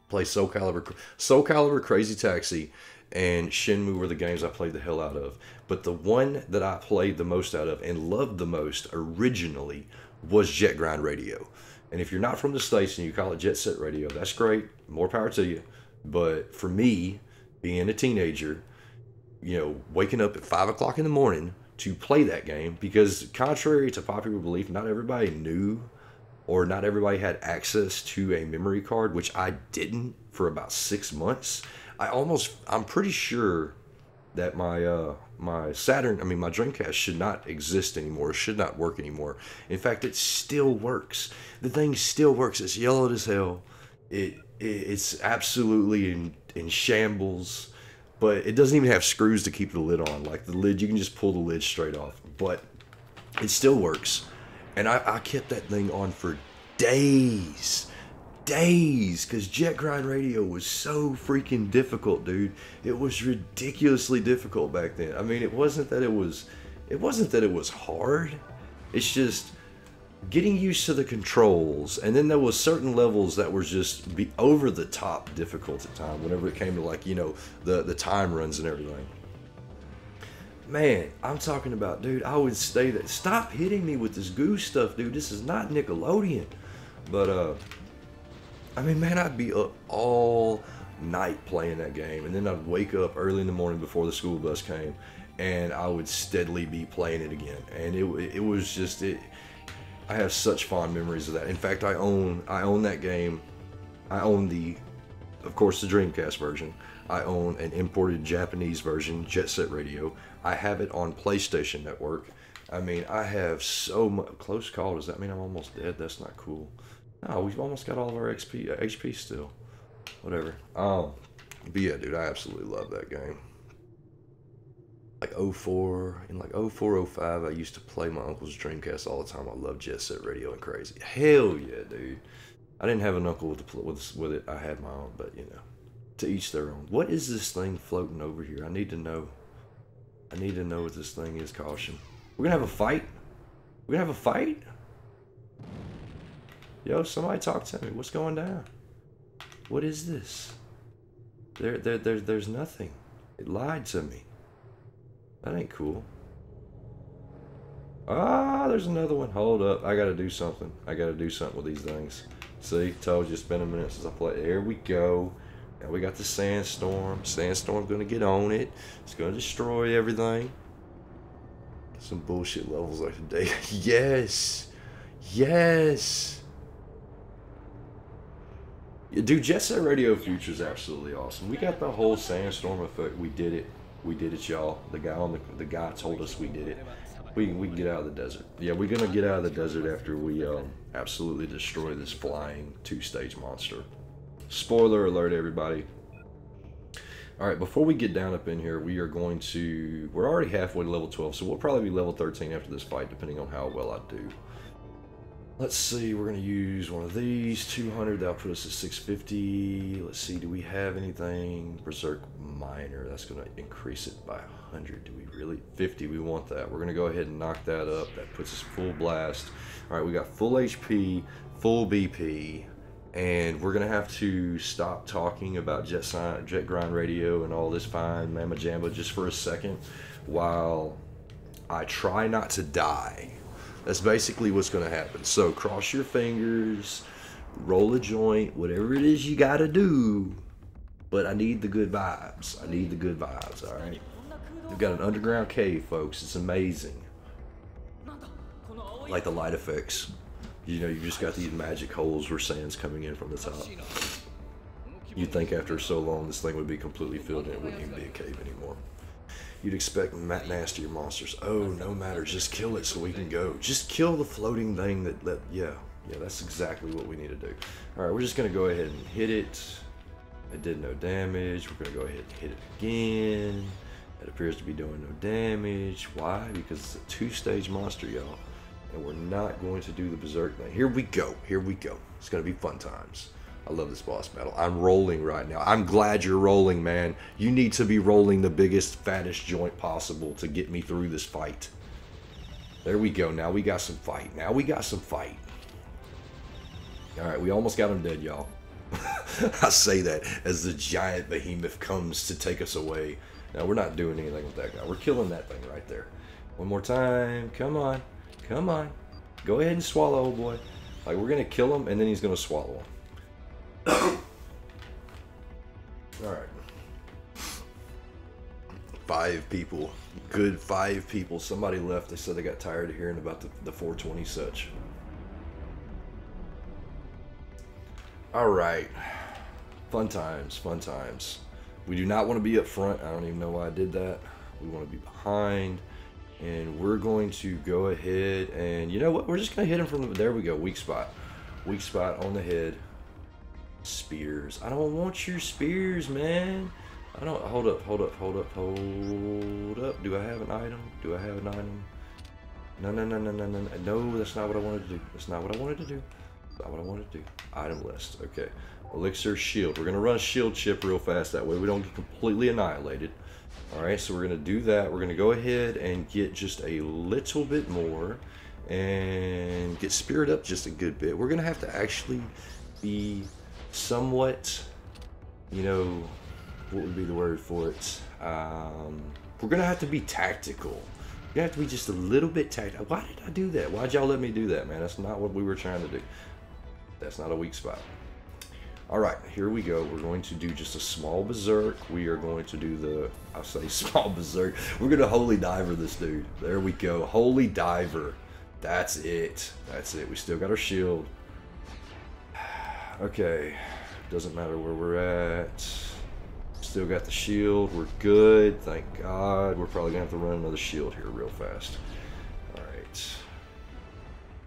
Play Soul Calibur, Crazy Taxi, and Shenmue were the games I played the hell out of. But the one that I played the most out of and loved the most originally was Jet Grind Radio. And if you're not from the States and you call it Jet Set Radio, that's great. More power to you. But for me, being a teenager, waking up at 5 o'clock in the morning to play that game, because contrary to popular belief, not everybody knew or not everybody had access to a memory card, which I didn't for about 6 months. I'm pretty sure that my Saturn, my Dreamcast should not exist anymore, should not work anymore. In fact, it still works. The thing still works. It's yellowed as hell. It's absolutely in shambles, but it doesn't even have screws to keep the lid on. Like the lid, you can just pull the lid straight off, but it still works. And I kept that thing on for days, because Jet Grind Radio was so freaking difficult, dude. It was ridiculously difficult back then. It wasn't that it was hard. It's just getting used to the controls, and then there was certain levels that were just over the top difficult at times whenever it came to, like, the time runs and everything. Man, I'm talking about, dude, I would stay there. Stop hitting me with this goose stuff, dude. This is not Nickelodeon. But I mean, man, I'd be up all night playing that game, and then I'd wake up early in the morning before the school bus came, and I would steadily be playing it again. And it was just it. I have such fond memories of that. In fact, I own that game. I own of course, the Dreamcast version. I own an imported Japanese version, Jet Set Radio. I have it on PlayStation Network. I mean, I have so much. Close call, does that mean I'm almost dead? That's not cool. No, we've almost got all of our HP still. Whatever. But yeah, dude, I absolutely love that game. Like 04, in like 04, 05, I used to play my uncle's Dreamcast all the time. I love Jet Set Radio and crazy. Hell yeah, dude. I didn't have an uncle with it. I had my own, but you know, to each their own. What is this thing floating over here? I need to know. I need to know what this thing is. Caution. We're gonna have a fight? We're gonna have a fight? Yo, somebody talk to me. What's going down? What is this? There's nothing. It lied to me. That ain't cool. Ah, there's another one. Hold up. I gotta do something. I gotta do something with these things. See, told you it's been a minute since I played. There we go. Now we got the sandstorm. Sandstorm's gonna get on it. It's gonna destroy everything. Some bullshit levels like today. Yes. Yes. Dude, Jet Set Radio Future is absolutely awesome. We got the whole sandstorm effect. We did it. We did it, y'all. The guy told us we did it. We can get out of the desert. Yeah, we're gonna get out of the desert after we absolutely destroy this flying 2-stage monster. Spoiler alert, everybody. All right, before we get down up in here, we're already halfway to level 12, so we'll probably be level 13 after this fight, depending on how well I do. Let's see, we're gonna use one of these, 200, that'll put us at 650. Let's see, do we have anything? Berserk Minor, that's gonna increase it by 100. Do we really? 50, we want that. We're gonna go ahead and knock that up. That puts us full blast. All right, we got full HP, full BP, and we're gonna have to stop talking about Jet Grind Radio and all this fine mamma jamba just for a second while I try not to die. That's basically what's going to happen. So cross your fingers, roll a joint, whatever it is you got to do. But I need the good vibes. I need the good vibes, all right? We've got an underground cave, folks. It's amazing. Like the light effects. You know, you just got these magic holes where sand's coming in from the top. You'd think after so long this thing would be completely filled and it wouldn't even be a cave anymore. You'd expect nastier monsters. Oh, no matter. Just kill it so we can go. Just kill the floating thing yeah, that's exactly what we need to do. All right, we're just going to go ahead and hit it. It did no damage. We're going to go ahead and hit it again. It appears to be doing no damage. Why? Because it's a 2-stage monster, y'all. And we're not going to do the berserk thing. Here we go. Here we go. It's going to be fun times. I love this boss battle. I'm rolling right now. I'm glad you're rolling, man. You need to be rolling the biggest, fattest joint possible to get me through this fight. There we go. Now we got some fight. Now we got some fight. All right, we almost got him dead, y'all. I say that as the giant behemoth comes to take us away. Now, we're not doing anything with that guy. We're killing that thing right there. One more time. Come on. Come on. Go ahead and swallow, old boy. Like, we're going to kill him, and then he's going to swallow him. Alright. 5 people. Good 5 people. Somebody left. They said they got tired of hearing about the 420 such. Alright. Fun times. Fun times. We do not want to be up front. I don't even know why I did that. We want to be behind. And we're going to go ahead and, you know what? We're just going to hit him from the... There we go. Weak spot. Weak spot on the head. Spears. I don't want your spears, man. I don't. Hold up. Hold up. Hold up. Hold up. Do I have an item? Do I have an item? No, no, no, no, no, no. No, that's not what I wanted to do. That's not what I wanted to do. That's not what I wanted to do. Item list. Okay. Elixir shield. We're going to run a shield chip real fast. That way we don't get completely annihilated. Alright, so we're going to do that. We're going to go ahead and get just a little bit more. And get spirit up just a good bit. We're going to have to actually be somewhat, you know, what would be the word for it? We're going to have to be tactical. We're going to have to be just a little bit tactical. Why did I do that? Why'd y'all let me do that, man? That's not what we were trying to do. That's not a weak spot. All right, here we go. We're going to do just a small berserk. We are going to do the, I say small berserk. We're going to holy diver this dude. There we go. Holy diver. That's it. That's it. We still got our shield. Okay. Doesn't matter where we're at. Still got the shield. We're good. Thank God. We're probably going to have to run another shield here real fast. All right.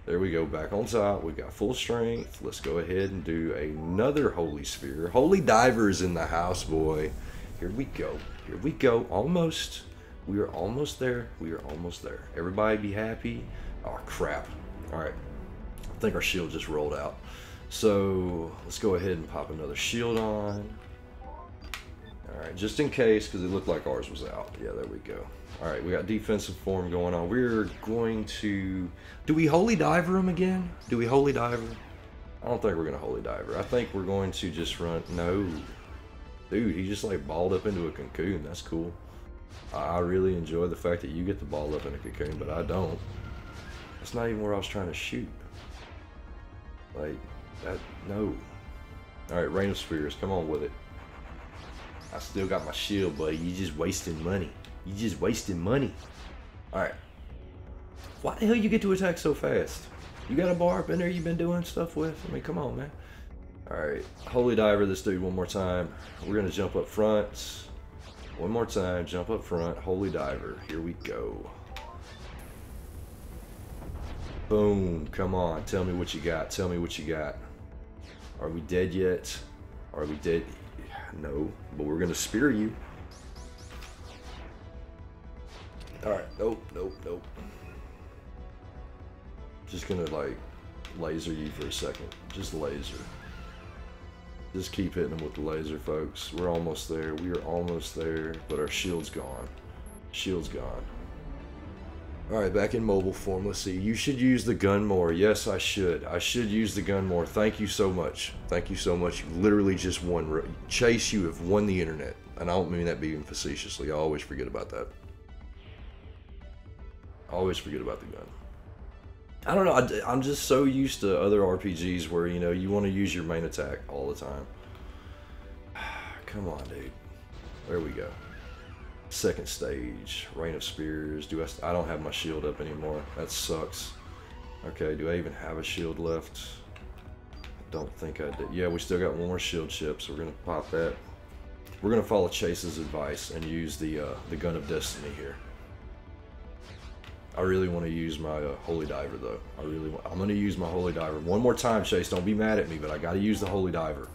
There we go. Back on top. We got full strength. Let's go ahead and do another holy sphere. Holy divers in the house, boy. Here we go. Here we go. Almost. We are almost there. We are almost there. Everybody be happy. Oh, crap. All right. I think our shield just rolled out. So let's go ahead and pop another shield on. Alright, just in case, because it looked like ours was out. Yeah, there we go. Alright, we got defensive form going on. We're going to... Do we holy diver him again? Do we holy diver? I don't think we're going to holy diver. I think we're going to just run... No. Dude, he just like balled up into a cocoon. That's cool. I really enjoy the fact that you get to ball up in a cocoon, but I don't. That's not even where I was trying to shoot. Like, that... No. Alright, rain of spears. Come on with it. I still got my shield, buddy. You just wasting money. You just wasting money. Alright. Why the hell you get to attack so fast? You got a bar up in there you've been doing stuff with? I mean, come on, man. Alright. Holy diver this dude one more time. We're going to jump up front. One more time. Jump up front. Holy diver. Here we go. Boom. Come on. Tell me what you got. Tell me what you got. Are we dead yet? Are we dead? No, but we're gonna spear you. Alright, nope, nope, nope. Just gonna like laser you for a second. Just laser. Just keep hitting them with the laser, folks. We're almost there. We are almost there, but our shield's gone. Shield's gone. Alright, back in mobile form. Let's see. You should use the gun more. Yes, I should. I should use the gun more. Thank you so much. Thank you so much. You literally just won. Chase, you have won the internet. And I don't mean that being facetiously. I always forget about that. I always forget about the gun. I don't know. I'm just so used to other RPGs where, you know, you want to use your main attack all the time. Come on, dude. There we go. Second stage, rain of spears. I don't have my shield up anymore. That sucks. Okay, do I even have a shield left? I don't think I did. Yeah, we still got one more shield chip, so we're gonna pop that. We're gonna follow Chase's advice and use the gun of destiny here. I really want to use my holy diver though. I'm gonna use my holy diver one more time, Chase. Don't be mad at me, but I gotta use the holy diver.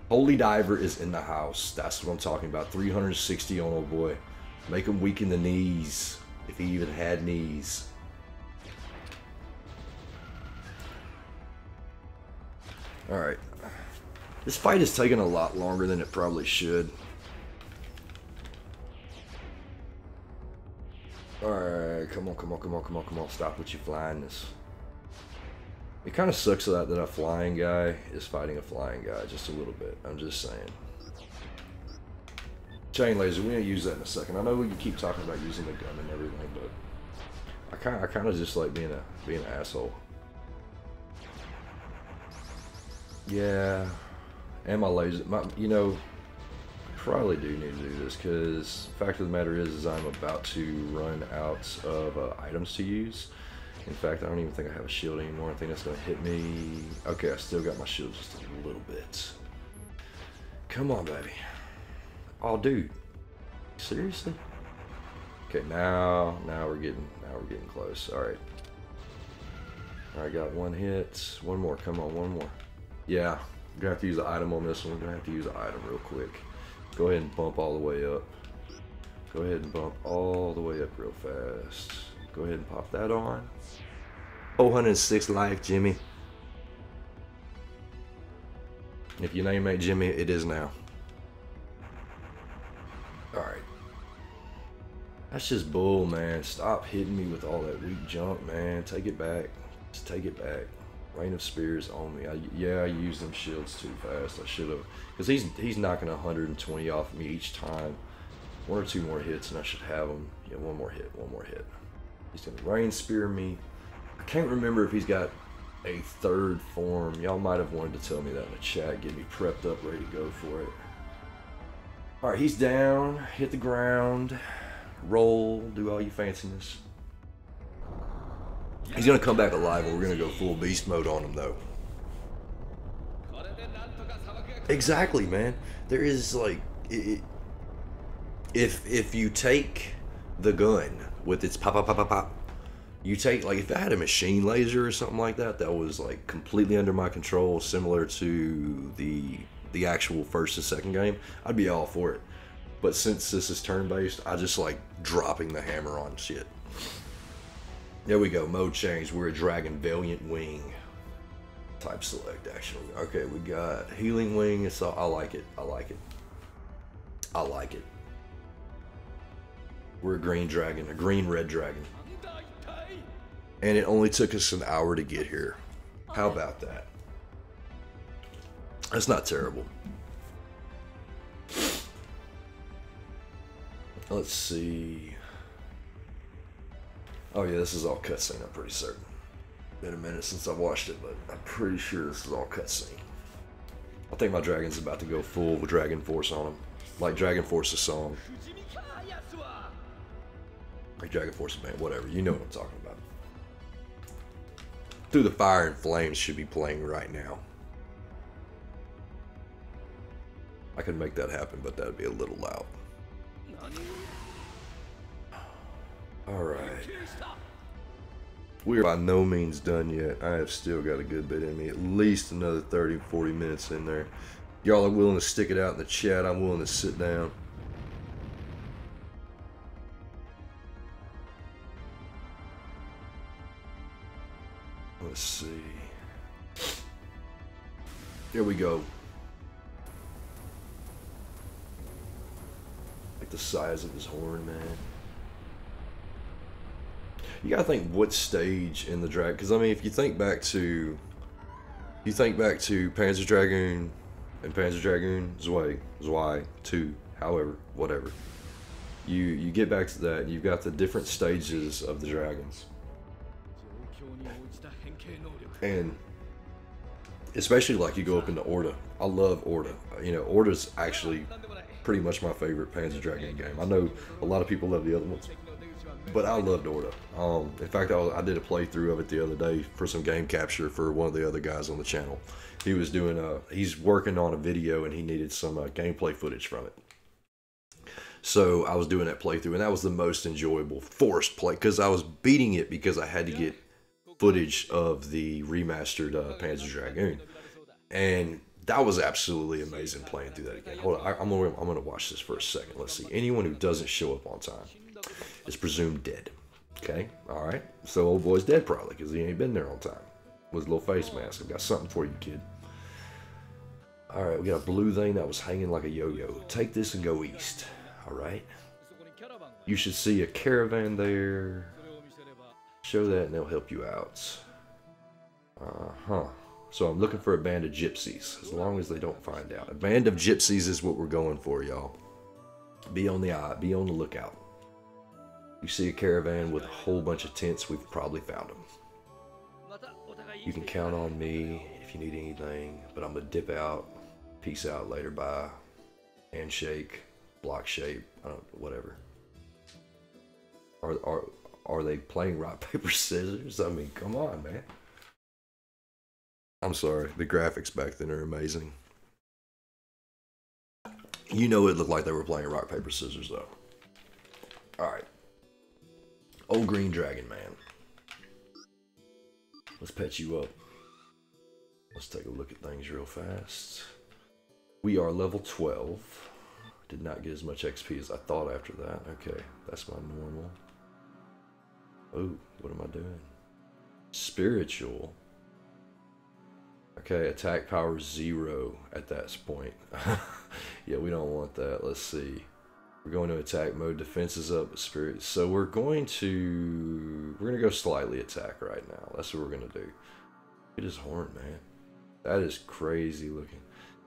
Holy diver is in the house. That's what I'm talking about. 360 on old boy. Make him weaken the knees. If he even had knees. Alright. This fight is taking a lot longer than it probably should. Alright, come on, come on, come on, come on, come on. Stop with your flyingness. It kind of sucks that a flying guy is fighting a flying guy just a little bit. I'm just saying. Chain laser, we're gonna use that in a second. I know we can keep talking about using the gun and everything, but I kind of just like being an asshole. Yeah, and my laser, you know, probably do need to do this because the fact of the matter is I'm about to run out of items to use. In fact, I don't even think I have a shield anymore. I think that's going to hit me. Okay, I still got my shield just a little bit. Come on, baby. Oh, dude. Seriously? Okay, now we're getting close. All right. All right, got one hit. One more. Come on, one more. Yeah, I'm going to have to use an item on this one. We're going to have to use an item real quick. Go ahead and bump all the way up. Go ahead and bump all the way up real fast. Go ahead and pop that on. 406 life, Jimmy. If your name ain't Jimmy, it is now. Alright. That's just bull, man. Stop hitting me with all that weak junk, man. Take it back. Just take it back. Rain of spears on me. Yeah, I used them shields too fast. I should have. Because he's knocking 120 off me each time. One or two more hits and I should have him. Yeah, one more hit. One more hit. He's going to rain spear me. I can't remember if he's got a third form. Y'all might have wanted to tell me that in the chat, get me prepped up, ready to go for it. Alright, he's down, hit the ground, roll, do all you fanciness. He's gonna come back alive, and we're gonna go full beast mode on him though. Exactly, man. There is like, if you take the gun with its pop pop pop pop pop, you take, like, if I had a machine laser or something like that that was like completely under my control, similar to the actual first and second game, I'd be all for it. But since this is turn-based, I just like dropping the hammer on shit. There we go, mode change. We're a Dragon Valiant Wing. Type select, actually. Okay, we got Healing Wing. It's all, I like it. I like it. I like it. We're a green dragon, a green-red dragon. And it only took us an hour to get here. How about that? That's not terrible. Let's see. Oh yeah, this is all cutscene, I'm pretty certain. Been a minute since I watched it, but I'm pretty sure this is all cutscene. I think my dragon's about to go full with Dragon Force on him. Like Dragon Force's song. Like Dragon Force's band, whatever. You know what I'm talking about. Through the Fire and Flames should be playing right now. I could make that happen, but that'd be a little loud. Alright. We're by no means done yet. I have still got a good bit in me. At least another 30, 40 minutes in there. Y'all are willing to stick it out in the chat. I'm willing to sit down. Let's see. Here we go. Like the size of his horn, man. You gotta think what stage in the drag, because I mean, if you think back to Panzer Dragoon and Panzer Dragoon Zwei 2, however, whatever. You get back to that, you've got the different stages of the dragons. And especially like you go up into Orda. I love Orda. You know, Orda's actually pretty much my favorite Panzer Dragoon game. I know a lot of people love the other ones, but I loved Orda. In fact, I did a playthrough of it the other day for some game capture for one of the other guys on the channel. He was doing he's working on a video and he needed some gameplay footage from it. So I was doing that playthrough, and that was the most enjoyable forced play, because I was beating it because I had to get footage of the remastered Panzer Dragoon, and that was absolutely amazing playing through that again. Hold on, I'm gonna watch this for a second. Let's see. Anyone who doesn't show up on time is presumed dead. Okay, all right. So old boy's dead probably because he ain't been there on time with his little face mask. I've got something for you, kid. All right, we got a blue thing that was hanging like a yo-yo. Take this and go east. All right. You should see a caravan there. Show that and they'll help you out. So I'm looking for a band of gypsies, as long as they don't find out. A band of gypsies is what we're going for, y'all. Be on the eye, be on the lookout. You see a caravan with a whole bunch of tents, we've probably found them. You can count on me if you need anything, but I'm gonna dip out. Peace out later, bye. Handshake, block shape, I don't know, whatever. Are they playing rock, paper, scissors? I mean, come on, man. I'm sorry, the graphics back then are amazing. You know it looked like they were playing rock, paper, scissors, though. Alright. Old green dragon, man. Let's pet you up. Let's take a look at things real fast. We are level 12. Did not get as much XP as I thought after that. Okay, that's my normal. Oh, what am I doing? Spiritual. Okay, attack power 0 at that point. Yeah, we don't want that. Let's see. We're going to attack mode. Defense is up, but spirit. So we're going to go slightly attack right now. That's what we're gonna do. Look at his horn, man. That is crazy looking.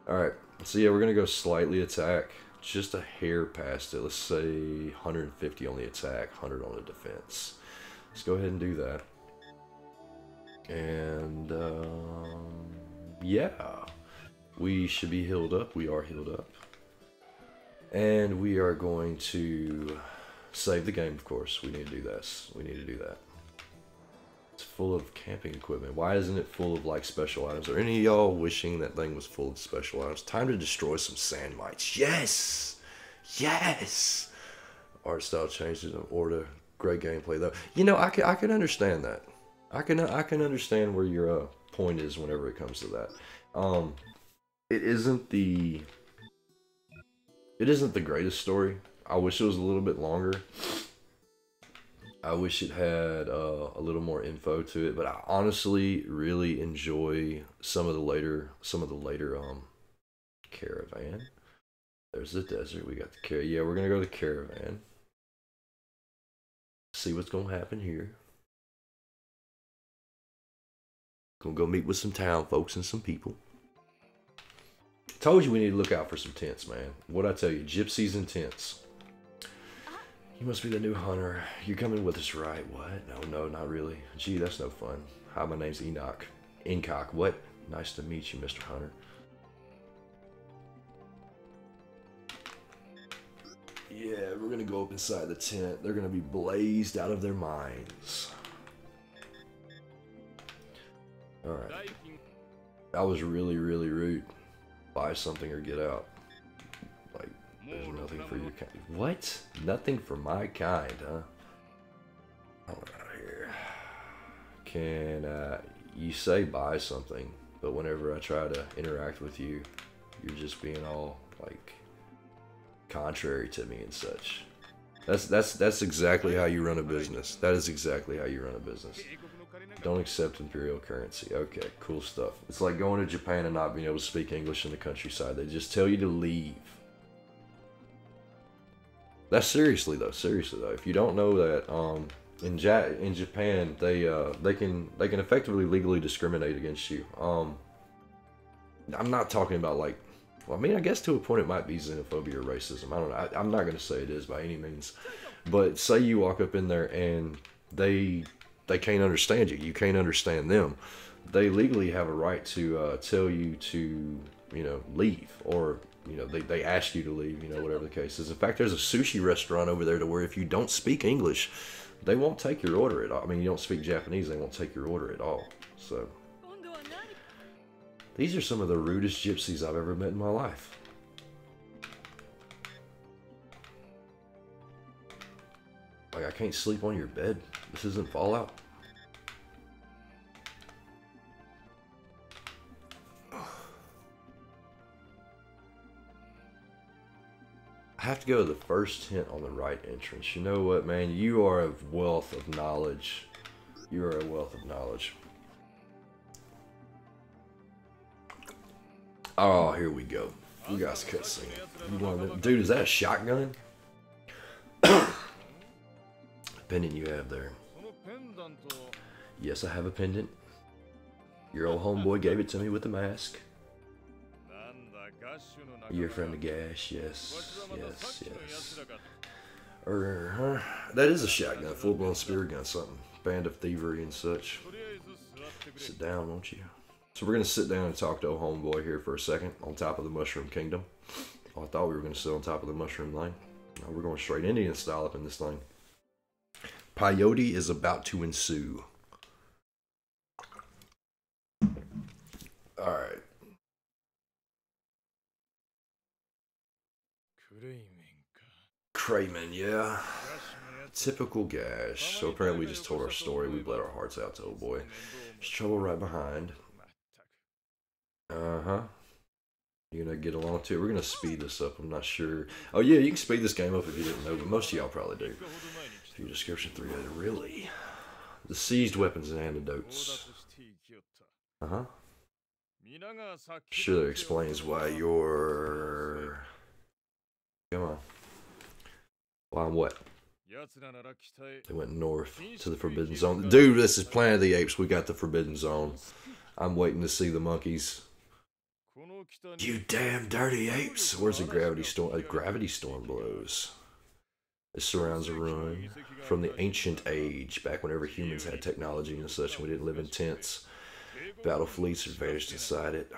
All right. So yeah, we're gonna go slightly attack. Just a hair past it. Let's say 150 on the attack, 100 on the defense. Let's go ahead and do that. And yeah, we should be healed up. We are healed up. And we are going to save the game, of course. We need to do this. We need to do that. It's full of camping equipment. Why isn't it full of like special items? Are any of y'all wishing that thing was full of special items? Time to destroy some sand mites. Yes! Yes! Art style changes in order. Great gameplay though. You know, I can understand that. I can understand where your point is whenever it comes to that. It isn't the greatest story. I wish it was a little bit longer. I wish it had a little more info to it, but I honestly really enjoy some of the later caravan. There's the desert. We got the caravan. Yeah, we're gonna go to the caravan. See what's gonna happen here. Gonna go meet with some town folks and some people. Told you we need to look out for some tents, man. What'd I tell you? Gypsies and tents. You must be the new hunter. You're coming with us, right? What? No, not really. Gee, that's no fun. Hi, my name's Enoch. Incock, what? Nice to meet you, Mr. Hunter. Yeah, we're gonna go up inside the tent. They're gonna be blazed out of their minds. Alright. That was really, really rude. Buy something or get out. Like, there's nothing for your kind. What? Nothing for my kind, huh? Hold out here. Can, you say buy something, but whenever I try to interact with you, you're just being all, like, contrary to me and such. That's exactly how you run a business. That is exactly how you run a business. Don't accept imperial currency. Okay, cool stuff. It's like going to Japan and not being able to speak English in the countryside. They just tell you to leave. That's seriously though. Seriously though. If you don't know that, in Japan they can effectively legally discriminate against you. I'm not talking about like. Well, I mean, I guess to a point it might be xenophobia or racism. I don't know. I'm not going to say it is by any means. But say you walk up in there and they can't understand you. You can't understand them. They legally have a right to tell you to, you know, leave. Or, you know, they ask you to leave, you know, whatever the case is. In fact, there's a sushi restaurant over there to where if you don't speak English, they won't take your order at all. I mean, you don't speak Japanese, they won't take your order at all. So... these are some of the rudest gypsies I've ever met in my life. Like, I can't sleep on your bed. This isn't Fallout. I have to go to the first tent on the right entrance. You know what, man? You are a wealth of knowledge. You are a wealth of knowledge. Oh, here we go. We got a cutscene. Dude, is that a shotgun? Pendant you have there. Yes, I have a pendant. Your old homeboy gave it to me with the mask. Your friend of Gash, yes. That is a shotgun, full-blown spear gun, something. Band of thievery and such. Sit down, won't you? So we're going to sit down and talk to old homeboy here for a second on top of the Mushroom Kingdom. Oh, I thought we were going to sit on top of the Mushroom Lane. No, we're going straight Indian style up in this thing. Peyote is about to ensue. Alright. Crayman, yeah. Typical Gash. So apparently we just told our story. We bled our hearts out to old boy. There's trouble right behind. Uh-huh. You're gonna get along to it. We're gonna speed this up. I'm not sure. Oh yeah, you can speed this game up if you didn't know, but most of y'all probably do. View description 3 really. The seized weapons and antidotes. Uh-huh. Sure, that explains why you're... Come on. Why what? They went north to the Forbidden Zone. Dude, this is Planet of the Apes. We got the Forbidden Zone. I'm waiting to see the monkeys. You damn dirty apes! Where's the gravity storm? A gravity storm blows. This surrounds a ruin from the ancient age, back whenever humans had technology and such, and we didn't live in tents. Battle fleets have vanished inside it.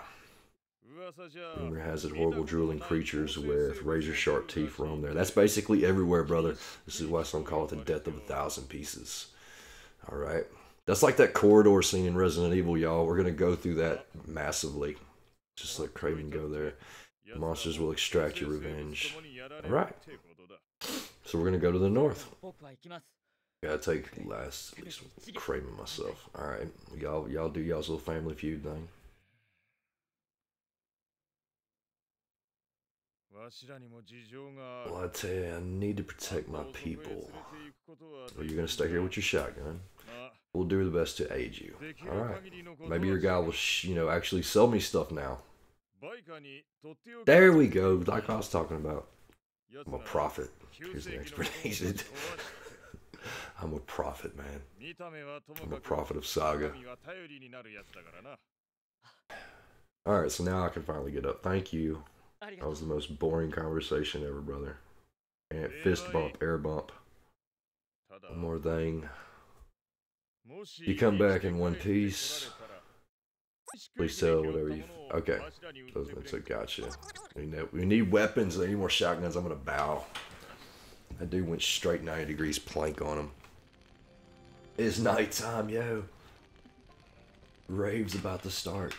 Rumor has it horrible drooling creatures with razor-sharp teeth roam there. That's basically everywhere, brother. This is why some call it the death of 1,000 pieces. Alright. That's like that corridor scene in Resident Evil, y'all. We're going to go through that massively. Just let Kraven go there. Monsters will extract your revenge. Alright. So we're going to go to the north. Gotta take last, at least Kraven myself. Alright. Y'all do y'all's little family feud thing. Well, I tell you, I need to protect my people. Well, you're gonna stay here with your shotgun. We'll do the best to aid you. Alright. Maybe your guy will, actually sell me stuff now. There we go, like I was talking about. I'm a prophet. Here's the explanation. I'm a prophet, man. I'm a prophet of Saga. Alright, so now I can finally get up. Thank you. That was the most boring conversation ever, brother. And fist bump, air bump. One more thing. You come back in one piece. Please tell whatever you... Okay. That's a gotcha. We need weapons. I need more shotguns. I'm going to bow. That dude went straight 90 degrees plank on him. It's nighttime, yo. Rave's about to start.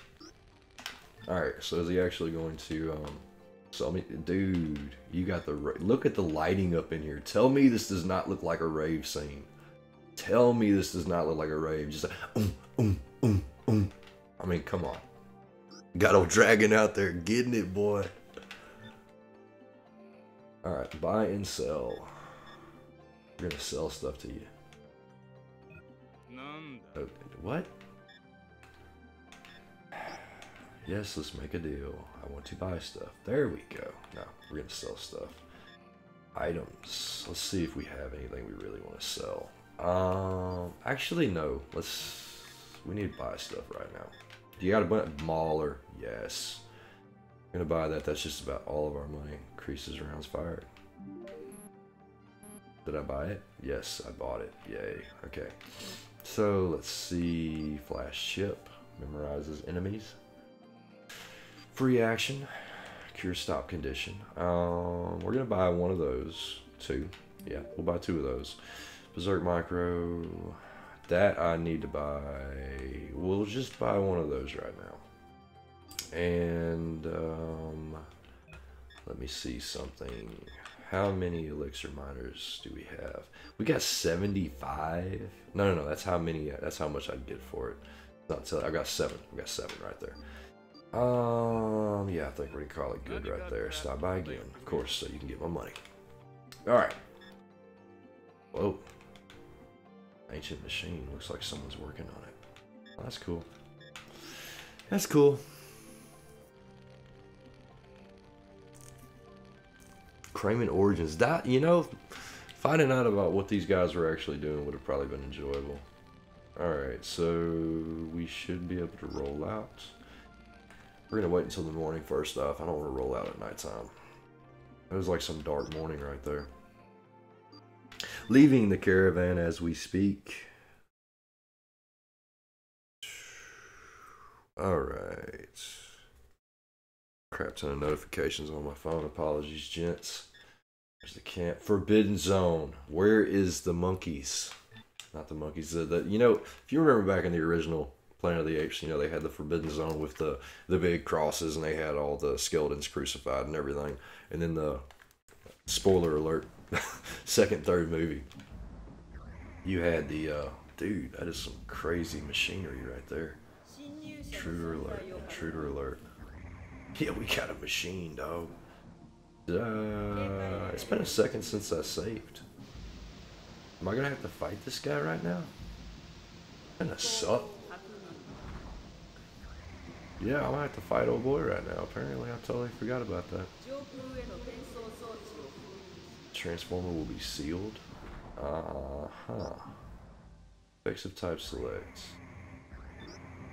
Alright, so is he actually going to... sell me? Dude, you got the... Look at the lighting up in here. Tell me this does not look like a rave scene. Tell me this does not look like a rave. Just like... I mean, come on. Got old dragon out there getting it, boy. Alright, buy and sell. We're gonna sell stuff to you. Okay, what? Yes, let's make a deal. I want to buy stuff. There we go. No, we're gonna sell stuff. Items. Let's see if we have anything we really want to sell. Actually, no. We need to buy stuff right now. You got a mauler? Yes. I'm gonna buy that. That's just about all of our money. Increases rounds fired. Did I buy it? Yes, I bought it. Yay. Okay. So let's see. Flash chip memorizes enemies. Free action. Cure stop condition. We're gonna buy one of those. Two. Yeah, we'll buy two of those. Berserk micro. That I need to buy. We'll just buy one of those right now. And let me see something. How many elixir miners do we have? We got 75. No. That's how many. That's how much I get for it. Not tell. I got 7. I got 7 right there. Yeah, I think we're gonna call it good right there. Stop by again, of course, so you can get my money. All right. Whoa. Ancient machine. Looks like someone's working on it. Oh, that's cool. That's cool. Kraven Origins. That, finding out about what these guys were actually doing would have probably been enjoyable. Alright, so we should be able to roll out. We're going to wait until the morning first off. I don't want to roll out at nighttime. It was like some dark morning right there. Leaving the caravan as we speak. Alright. Crap ton of notifications on my phone. Apologies, gents. There's the camp. Forbidden Zone. Where is the monkeys? Not the monkeys. If you remember back in the original Planet of the Apes, they had the Forbidden Zone with the big crosses, and they had all the skeletons crucified and everything. And then the, spoiler alert, second, third movie, you had the, dude, that is some crazy machinery right there. Intruder alert, intruder alert. Yeah, we got a machine, dog. It's been a second since I saved. Am I gonna have to fight this guy right now? It's gonna suck. Yeah, I'm gonna have to fight old boy right now. Apparently, I totally forgot about that. Transformer will be sealed. Effective type select.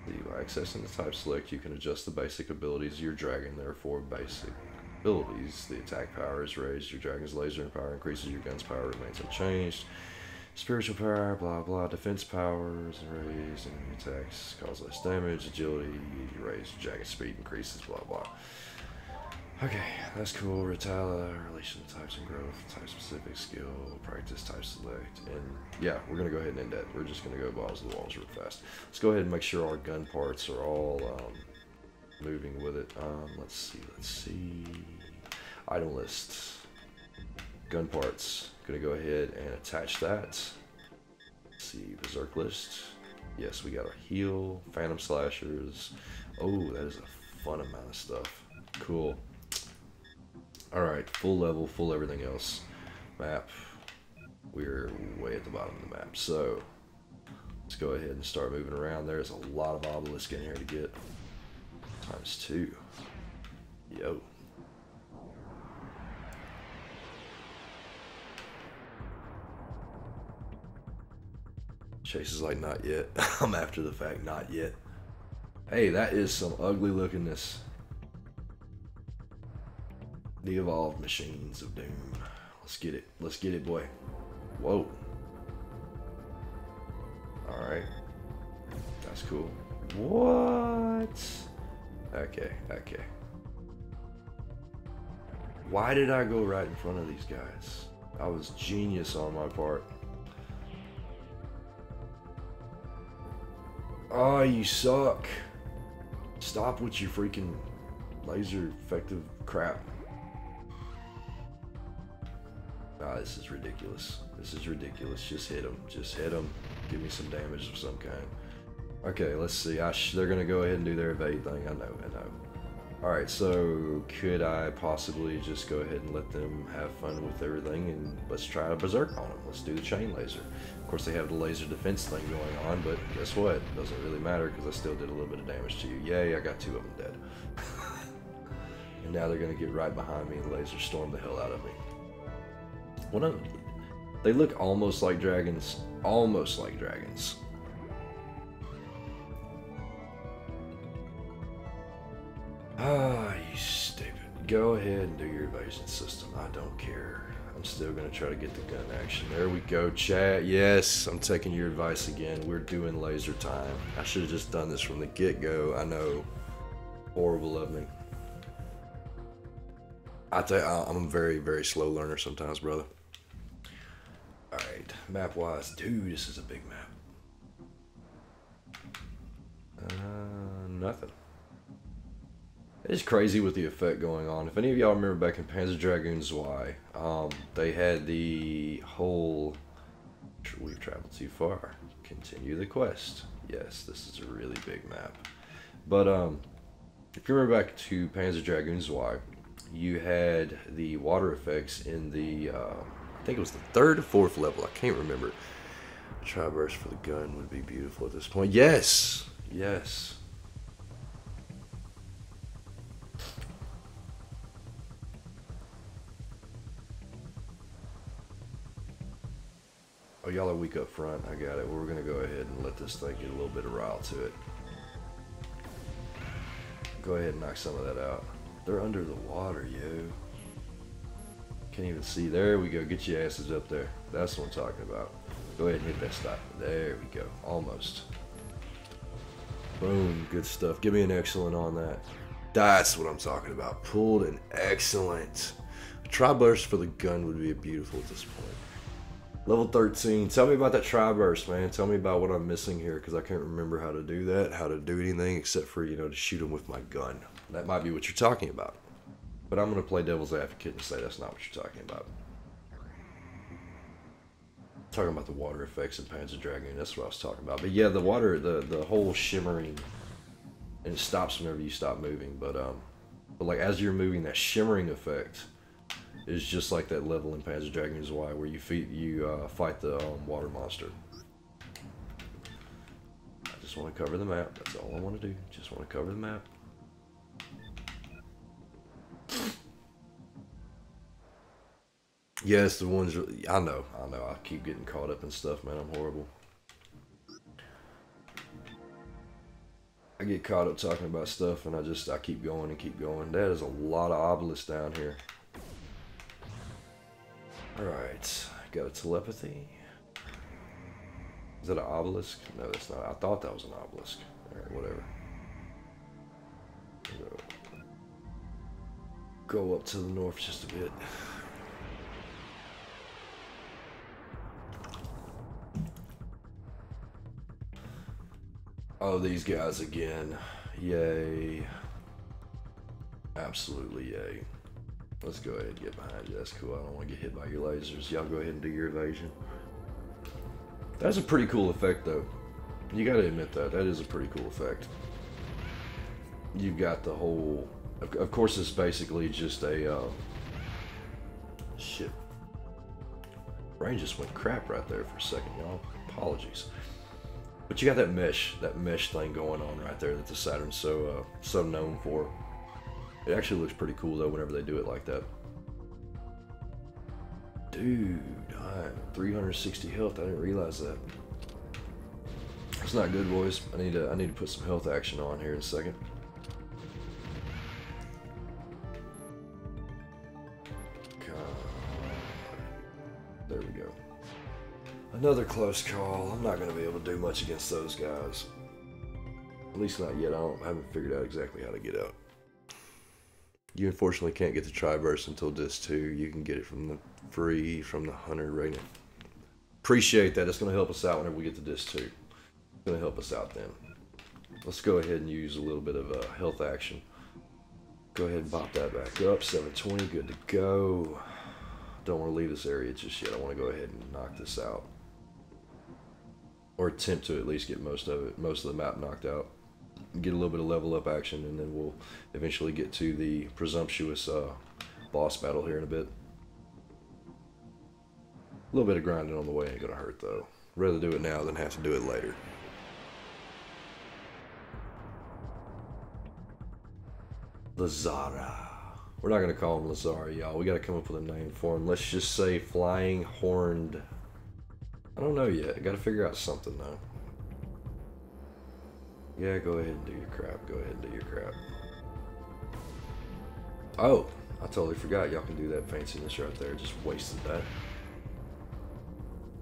By accessing the type select, you can adjust the basic abilities of your dragon, therefore basic. abilities. The attack power is raised. Your dragon's laser power increases. Your gun's power remains unchanged. Spiritual power, blah blah. Defense powers raised. Enemy attacks cause less damage. Agility raised. Dragon speed increases. Blah blah. Okay, that's cool. Relation to types and growth. Type specific skill. Practice type select. And yeah, we're gonna go ahead and end that. We're just gonna go balls to the walls real fast. Let's go ahead and make sure our gun parts are all moving with it. Let's see. Item list. Gun parts. Gonna go ahead and attach that. Let's see, berserk list. Yes, we got our heal, phantom slashers. Oh, that is a fun amount of stuff. Cool. Alright, full level, full everything else. Map. We're way at the bottom of the map. So, let's go ahead and start moving around. There's a lot of obelisk in here to get. ×2. Yo. Chase is like, not yet. I'm after the fact, not yet. Hey, that is some ugly lookingness. The evolved machines of doom. Let's get it. Let's get it, boy. Whoa. Alright. That's cool. What? Okay, okay. Why did I go right in front of these guys? I was genius on my part. Oh, you suck. Stop with your freaking laser effective crap. Ah, this is ridiculous. This is ridiculous. Just hit them. Just hit them. Give me some damage of some kind. Okay, let's see. They're going to go ahead and do their evade thing. I know. Alright, so could I possibly just go ahead and let them have fun with everything, and let's try a berserk on them. Let's do the chain laser. Of course, they have the laser defense thing going on, but guess what? It doesn't really matter because I still did a little bit of damage to you. Yay, I got 2 of them dead. And now they're going to get right behind me and laser storm the hell out of me. They look almost like dragons. Almost like dragons. Ah, you stupid. Go ahead and do your evasion system. I don't care. I'm still going to try to get the gun action. There we go, chat. Yes, I'm taking your advice again. We're doing laser time. I should have just done this from the get-go. I know. Horrible of me. I tell you, I'm a very, very slow learner sometimes, brother. Alright, map-wise. Dude, this is a big map. Nothing. It's crazy with the effect going on. If any of y'all remember back in Panzer Dragoon Saga, they had the whole, we've traveled too far, continue the quest. Yes, this is a really big map. But if you remember back to Panzer Dragoon Saga, you had the water effects in the, I think it was the 3rd or 4th level, I can't remember. Tri-burst for the gun would be beautiful at this point. Yes, yes. Oh, y'all are weak up front. I got it. We're going to go ahead and let this thing get a little bit of rile to it. Go ahead and knock some of that out. They're under the water, yo. Can't even see. There we go. Get your asses up there. That's what I'm talking about. Go ahead and hit that stop. There we go. Almost. Boom. Good stuff. Give me an excellent on that. That's what I'm talking about. Pulled an excellent. A tri-burst for the gun would be beautiful at this point. Level 13. Tell me about that tri-burst, man. Tell me about what I'm missing here, because I can't remember how to do that, how to do anything except for, you know, to shoot them with my gun. That might be what you're talking about. But I'm going to play devil's advocate and say that's not what you're talking about. Talking about the water effects in Panzer Dragoon. That's what I was talking about. But yeah, the water, the whole shimmering, and it stops whenever you stop moving. But like as you're moving, that shimmering effect is just like that level in Panzer Dragoon Saga where you fight the water monster. I just want to cover the map. That's all I want to do. Just want to cover the map. Yes, the ones. I know. I keep getting caught up in stuff, man. I'm horrible. I get caught up talking about stuff and I keep going and keep going. That is a lot of obelisks down here. Alright, got a telepathy. Is that an obelisk? No, that's not. I thought that was an obelisk. Alright, whatever. Go up to the north just a bit. Oh, these guys again. Yay. Absolutely yay. Let's go ahead and get behind you. That's cool. I don't want to get hit by your lasers. Y'all go ahead and do your evasion. That's a pretty cool effect, though. You gotta admit that. That is a pretty cool effect. You've got the whole... Of course, it's basically just a... shit. Brain just went crap right there for a second, y'all. Apologies. But you got that mesh thing going on right there that the Saturn's so known for. It actually looks pretty cool, though, whenever they do it like that. Dude, I'm 360 health. I didn't realize that. That's not good, boys. I need to put some health action on here in a second. God. There we go. Another close call. I'm not going to be able to do much against those guys. At least not yet. I haven't figured out exactly how to get out. You unfortunately can't get the Triburst until Disc 2. You can get it from the free from the Hunter rating. Appreciate that. It's going to help us out whenever we get to Disc 2. It's going to help us out then. Let's go ahead and use a little bit of health action. Go ahead and pop that back up. 720. Good to go. Don't want to leave this area just yet. I want to go ahead and knock this out. Or attempt to at least get most of the map knocked out. Get a little bit of level up action, and then we'll eventually get to the presumptuous boss battle here in a bit. A little bit of grinding on the way ain't gonna hurt, though. Rather do it now than have to do it later. Lazara. We're not gonna call him Lazara, y'all. We gotta come up with a name for him. Let's just say Flying Horned. I don't know yet. I gotta figure out something though. Yeah, go ahead and do your crap. Go ahead and do your crap. Oh, I totally forgot. Y'all can do that fanciness right there. Just wasted that.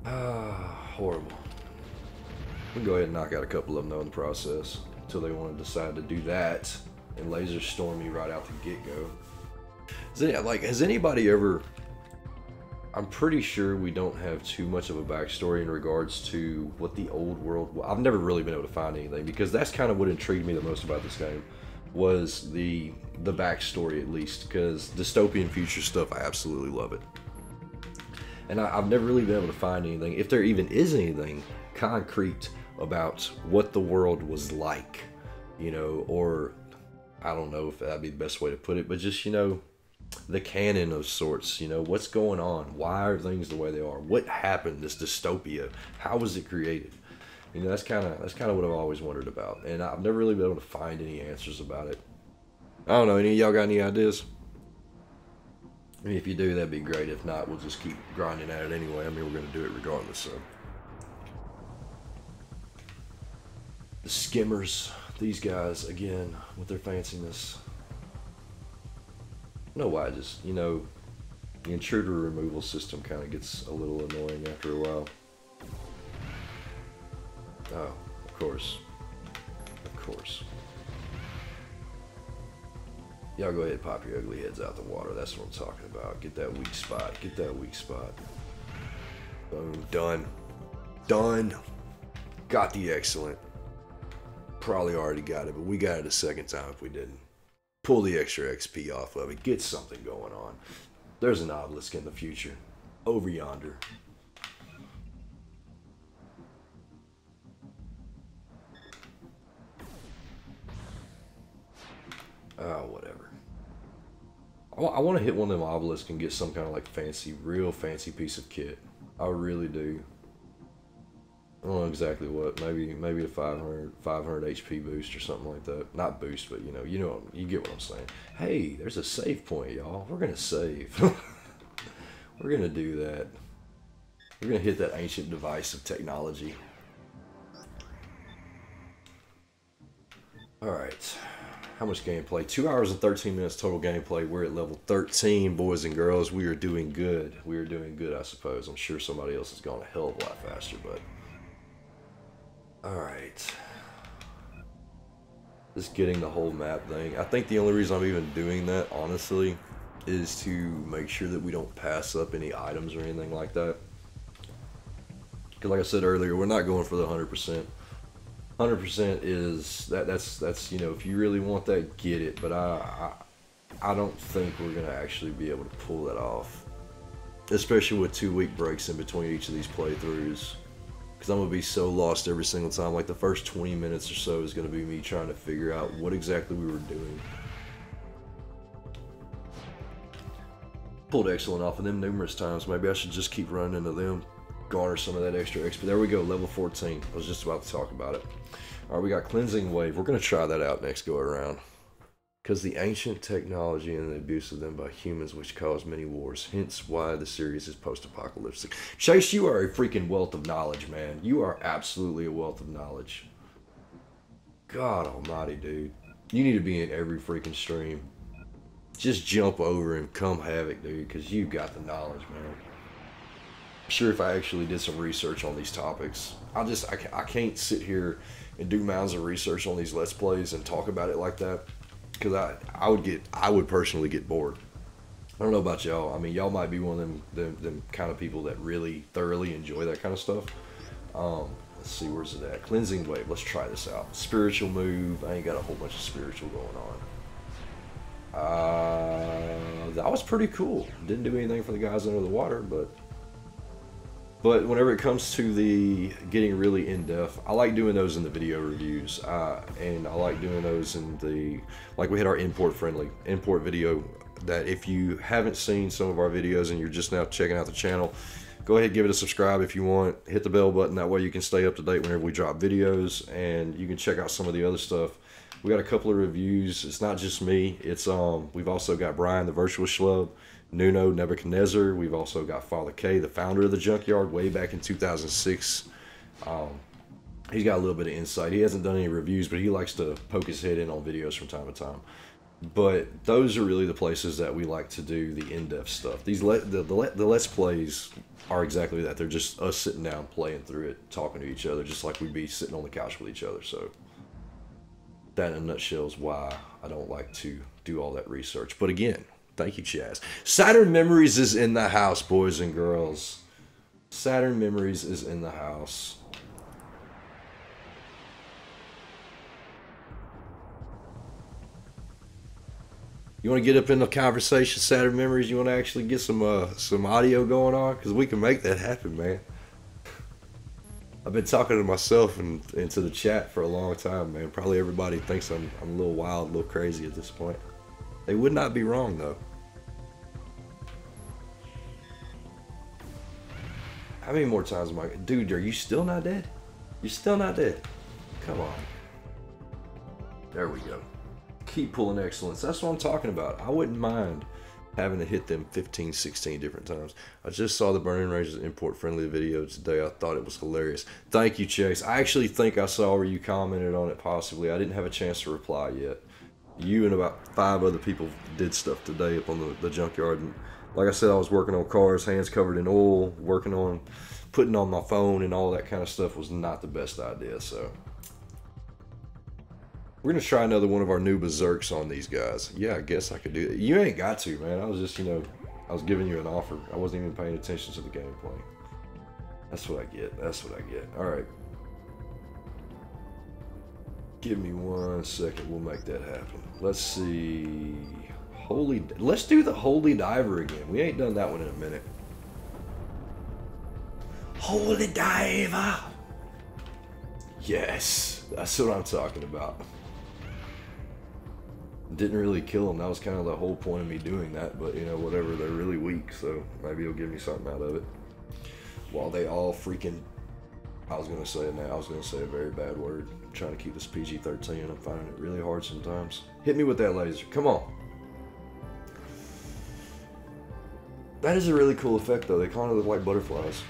Ah, horrible. We can go ahead and knock out a couple of them though in the process until they want to decide to do that and laser storm me right out the get-go. Has anybody ever... I'm pretty sure we don't have too much of a backstory in regards to what the old world... I've never really been able to find anything, because that's kind of what intrigued me the most about this game, was the backstory at least, because dystopian future stuff, I absolutely love it. And I've never really been able to find anything, if there even is anything concrete about what the world was like, you know, or I don't know if that'd be the best way to put it, but just, you know, the canon of sorts, you know, what's going on, why are things the way they are, what happened, this dystopia, how was it created? You know, that's kind of what I've always wondered about, and I've never really been able to find any answers about it. I don't know, any of y'all got any ideas? I mean, if you do, that'd be great. If not, we'll just keep grinding at it anyway. I mean, we're going to do it regardless, so. The skimmers, these guys, again, with their fanciness. I don't know why, just, you know, the intruder removal system kind of gets a little annoying after a while. Oh, of course. Of course. Y'all go ahead and pop your ugly heads out the water. That's what I'm talking about. Get that weak spot. Get that weak spot. Boom. Done. Done. Got the excellent. Probably already got it, but we got it a second time if we didn't. Pull the extra XP off of it. Get something going on. There's an obelisk in the future. Over yonder. Oh, whatever. I want to hit one of them obelisks and get some kind of like fancy, real fancy piece of kit. I really do. I don't know exactly what. Maybe a 500 HP boost or something like that. Not boost, but you get what I'm saying. Hey, there's a save point, y'all. We're gonna save. We're gonna do that. We're gonna hit that ancient device of technology. Alright. How much gameplay? 2 hours and 13 minutes total gameplay. We're at level 13, boys and girls. We are doing good. We are doing good, I suppose. I'm sure somebody else has gone a hell of a lot faster, but... Alright. Just getting the whole map thing. I think the only reason I'm even doing that, honestly, is to make sure that we don't pass up any items or anything like that. Because like I said earlier, we're not going for the 100%. 100% is that's you know, if you really want that, get it. But I don't think we're gonna actually be able to pull that off, especially with 2-week breaks in between each of these playthroughs. Because I'm gonna be so lost every single time. Like the first 20 minutes or so is gonna be me trying to figure out what exactly we were doing. Pulled excellent off of them numerous times. Maybe I should just keep running into them, garner some of that extra XP. There we go, level 14. I was just about to talk about it. Alright, we got Cleansing Wave. We're going to try that out next go around. Because the ancient technology and the abuse of them by humans which caused many wars. Hence why the series is post-apocalyptic. Chase, you are a freaking wealth of knowledge, man. You are absolutely a wealth of knowledge. God almighty, dude. You need to be in every freaking stream. Just jump over and come havoc, dude. Because you've got the knowledge, man. Sure, if I actually did some research on these topics, I can't sit here and do mounds of research on these Let's Plays and talk about it like that, because I would personally get bored. I don't know about y'all. I mean, y'all might be one of them kind of people that really thoroughly enjoy that kind of stuff. Let's see, where's it at? Cleansing Wave. Let's try this out. Spiritual move. I ain't got a whole bunch of spiritual going on. That was pretty cool. Didn't do anything for the guys under the water, but whenever it comes to the getting really in-depth, I like doing those in the video reviews, and I like doing those in the, like we had our import video, that if you haven't seen some of our videos and you're just now checking out the channel, go ahead, give it a subscribe if you want, hit the bell button, that way you can stay up to date whenever we drop videos, and you can check out some of the other stuff. We got a couple of reviews. It's not just me, it's we've also got Brian the Virtual Schlub, Nuno Nebuchadnezzar. We've also got Father K, the founder of the Junkyard, way back in 2006. He's got a little bit of insight. He hasn't done any reviews, but he likes to poke his head in on videos from time to time. But those are really the places that we like to do the in-depth stuff. The Let's Plays are exactly that. They're just us sitting down, playing through it, talking to each other, just like we'd be sitting on the couch with each other. So that in a nutshell is why I don't like to do all that research. But again, thank you, Chaz. Saturn Memories is in the house, boys and girls. Saturn Memories is in the house. You want to get up in the conversation, Saturn Memories? You want to actually get some audio going on? Because we can make that happen, man. I've been talking to myself and to the chat for a long time, man. Probably everybody thinks I'm a little wild, a little crazy at this point. They would not be wrong, though. How many more times am I... Dude, are you still not dead? You're still not dead? Come on. There we go. Keep pulling excellence. That's what I'm talking about. I wouldn't mind having to hit them 15, 16 different times. I just saw the Burning Ranges import friendly video today. I thought it was hilarious. Thank you, Chase. I actually think I saw where you commented on it possibly. I didn't have a chance to reply yet. You and about 5 other people did stuff today up on the Junkyard. And like I said, I was working on cars, hands covered in oil, working on putting on my phone, and all that kind of stuff was not the best idea. So we're going to try another one of our new berserks on these guys. Yeah, I guess I could do that. You ain't got to, man. I was just, you know, I was giving you an offer. I wasn't even paying attention to the gameplay. That's what I get. That's what I get. All right. Give me 1 second. We'll make that happen. Let's see. Let's do the Holy Diver again. We ain't done that one in a minute. Holy Diver. Yes. That's what I'm talking about. Didn't really kill them. That was kind of the whole point of me doing that, but you know, whatever, they're really weak, so maybe it'll give me something out of it. While they all freaking, I was gonna say a very bad word. I'm trying to keep this PG-13. I'm finding it really hard sometimes. Hit me with that laser. Come on. That is a really cool effect though. They kind of look like butterflies.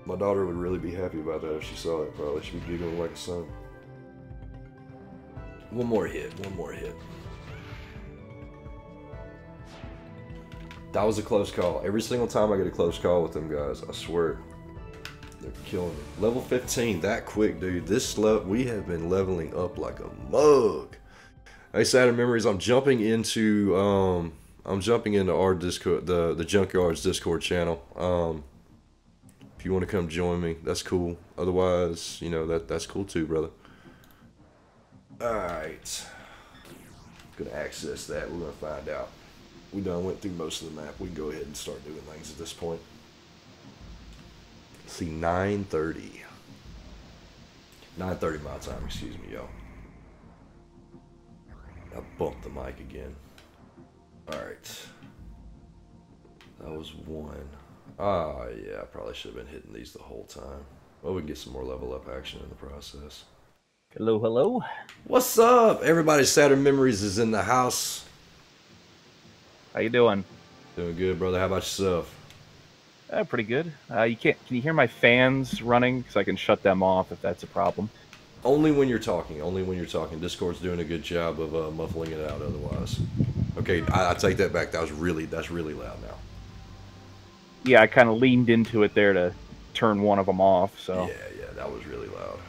My daughter would really be happy about that if she saw it, probably. She'd be giggling like a son. One more hit. One more hit. That was a close call. Every single time I get a close call with them guys, I swear. They're killing me. Level 15, that quick, dude. We have been leveling up like a mug. Hey, Saturn Memories, I'm jumping into our Discord, the Junkyard's Discord channel. If you want to come join me, that's cool. Otherwise, you know, that's cool too, brother. Alright. Gonna access that. We're gonna find out. We done went through most of the map. We can go ahead and start doing things at this point. Let's see, 9:30. 9:30 my time, excuse me, y'all. I bumped the mic again. Alright. That was one. Ah, yeah, I probably should have been hitting these the whole time. Well, we can get some more level up action in the process. Hello, hello. What's up? Everybody, Saturn Memories is in the house. How you doing? Doing good, brother. How about yourself? Pretty good. Can you hear my fans running? Because I can shut them off if that's a problem. Only when you're talking. Only when you're talking. Discord's doing a good job of muffling it out otherwise. Okay, I take that back. That's really loud now. Yeah, I kind of leaned into it there to turn one of them off, so... Yeah, that was really loud.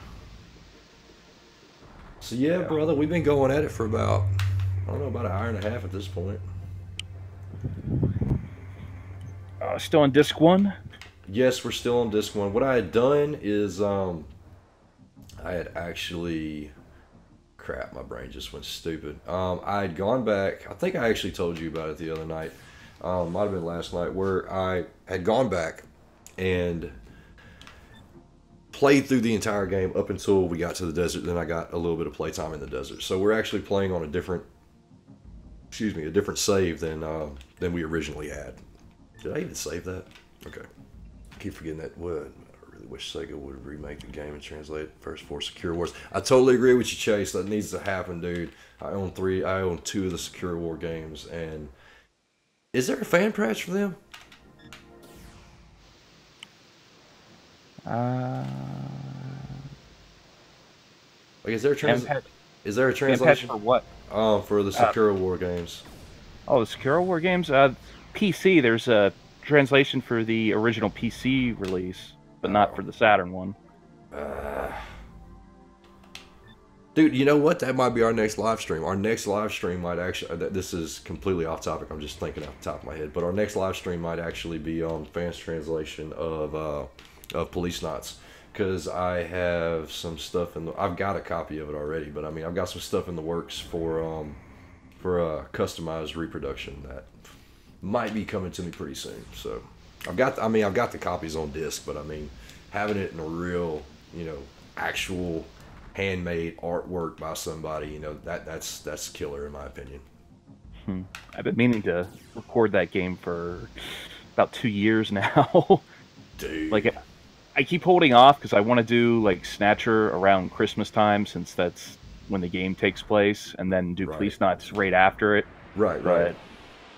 So yeah, brother, we've been going at it for about, I don't know, about an hour and a half at this point. Still on disc 1? Yes, we're still on disc 1. What I had done is, I had actually... Crap, my brain just went stupid. I had gone back, I think I actually told you about it the other night. Might have been last night, where I had gone back and played through the entire game up until we got to the desert. Then I got a little bit of playtime in the desert. So we're actually playing on a different save than we originally had. Did I even save that? Okay. I keep forgetting that word. I really wish Sega would remake the game and translate it first for Secure Wars. I totally agree with you, Chase. That needs to happen, dude. I own 2 of the Secure War games, and is there a fan patch for them? Like, is there a translation patch for what? For the Secure War games? Oh, the Secure War games? PC, there's a translation for the original PC release, but not for the Saturn one. Dude, you know what? That might be our next live stream. Our next live stream might actually... This is completely off topic. I'm just thinking off the top of my head. But our next live stream might actually be on fans' translation of Police Knots. Because I have some stuff in the... I've got a copy of it already. But, I mean, I've got some stuff in the works for a customized reproduction that might be coming to me pretty soon. So, I've got the copies on disc. But, I mean, having it in a real, you know, actual... handmade artwork by somebody, you know, that's killer in my opinion. I've been meaning to record that game for about 2 years now. Dude, like I keep holding off because I want to do like Snatcher around Christmas time, since that's when the game takes place, and then do Police Knots right after it. Right.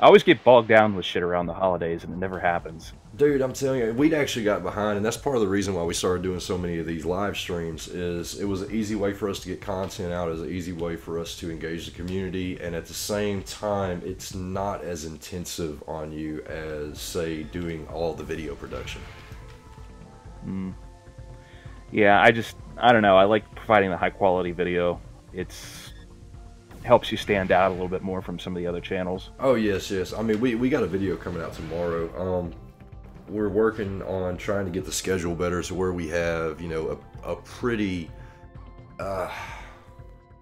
I always get bogged down with shit around the holidays, and it never happens. Dude, I'm telling you, we'd actually got behind, and that's part of the reason why we started doing so many of these live streams, is it was an easy way for us to get content out, it was an easy way for us to engage the community, and at the same time, it's not as intensive on you as, say, doing all the video production. Yeah, I don't know, I like providing the high-quality video. It's... helps you stand out a little bit more from some of the other channels. Oh yes. I mean, we got a video coming out tomorrow. We're working on trying to get the schedule better to where we have, you know, a pretty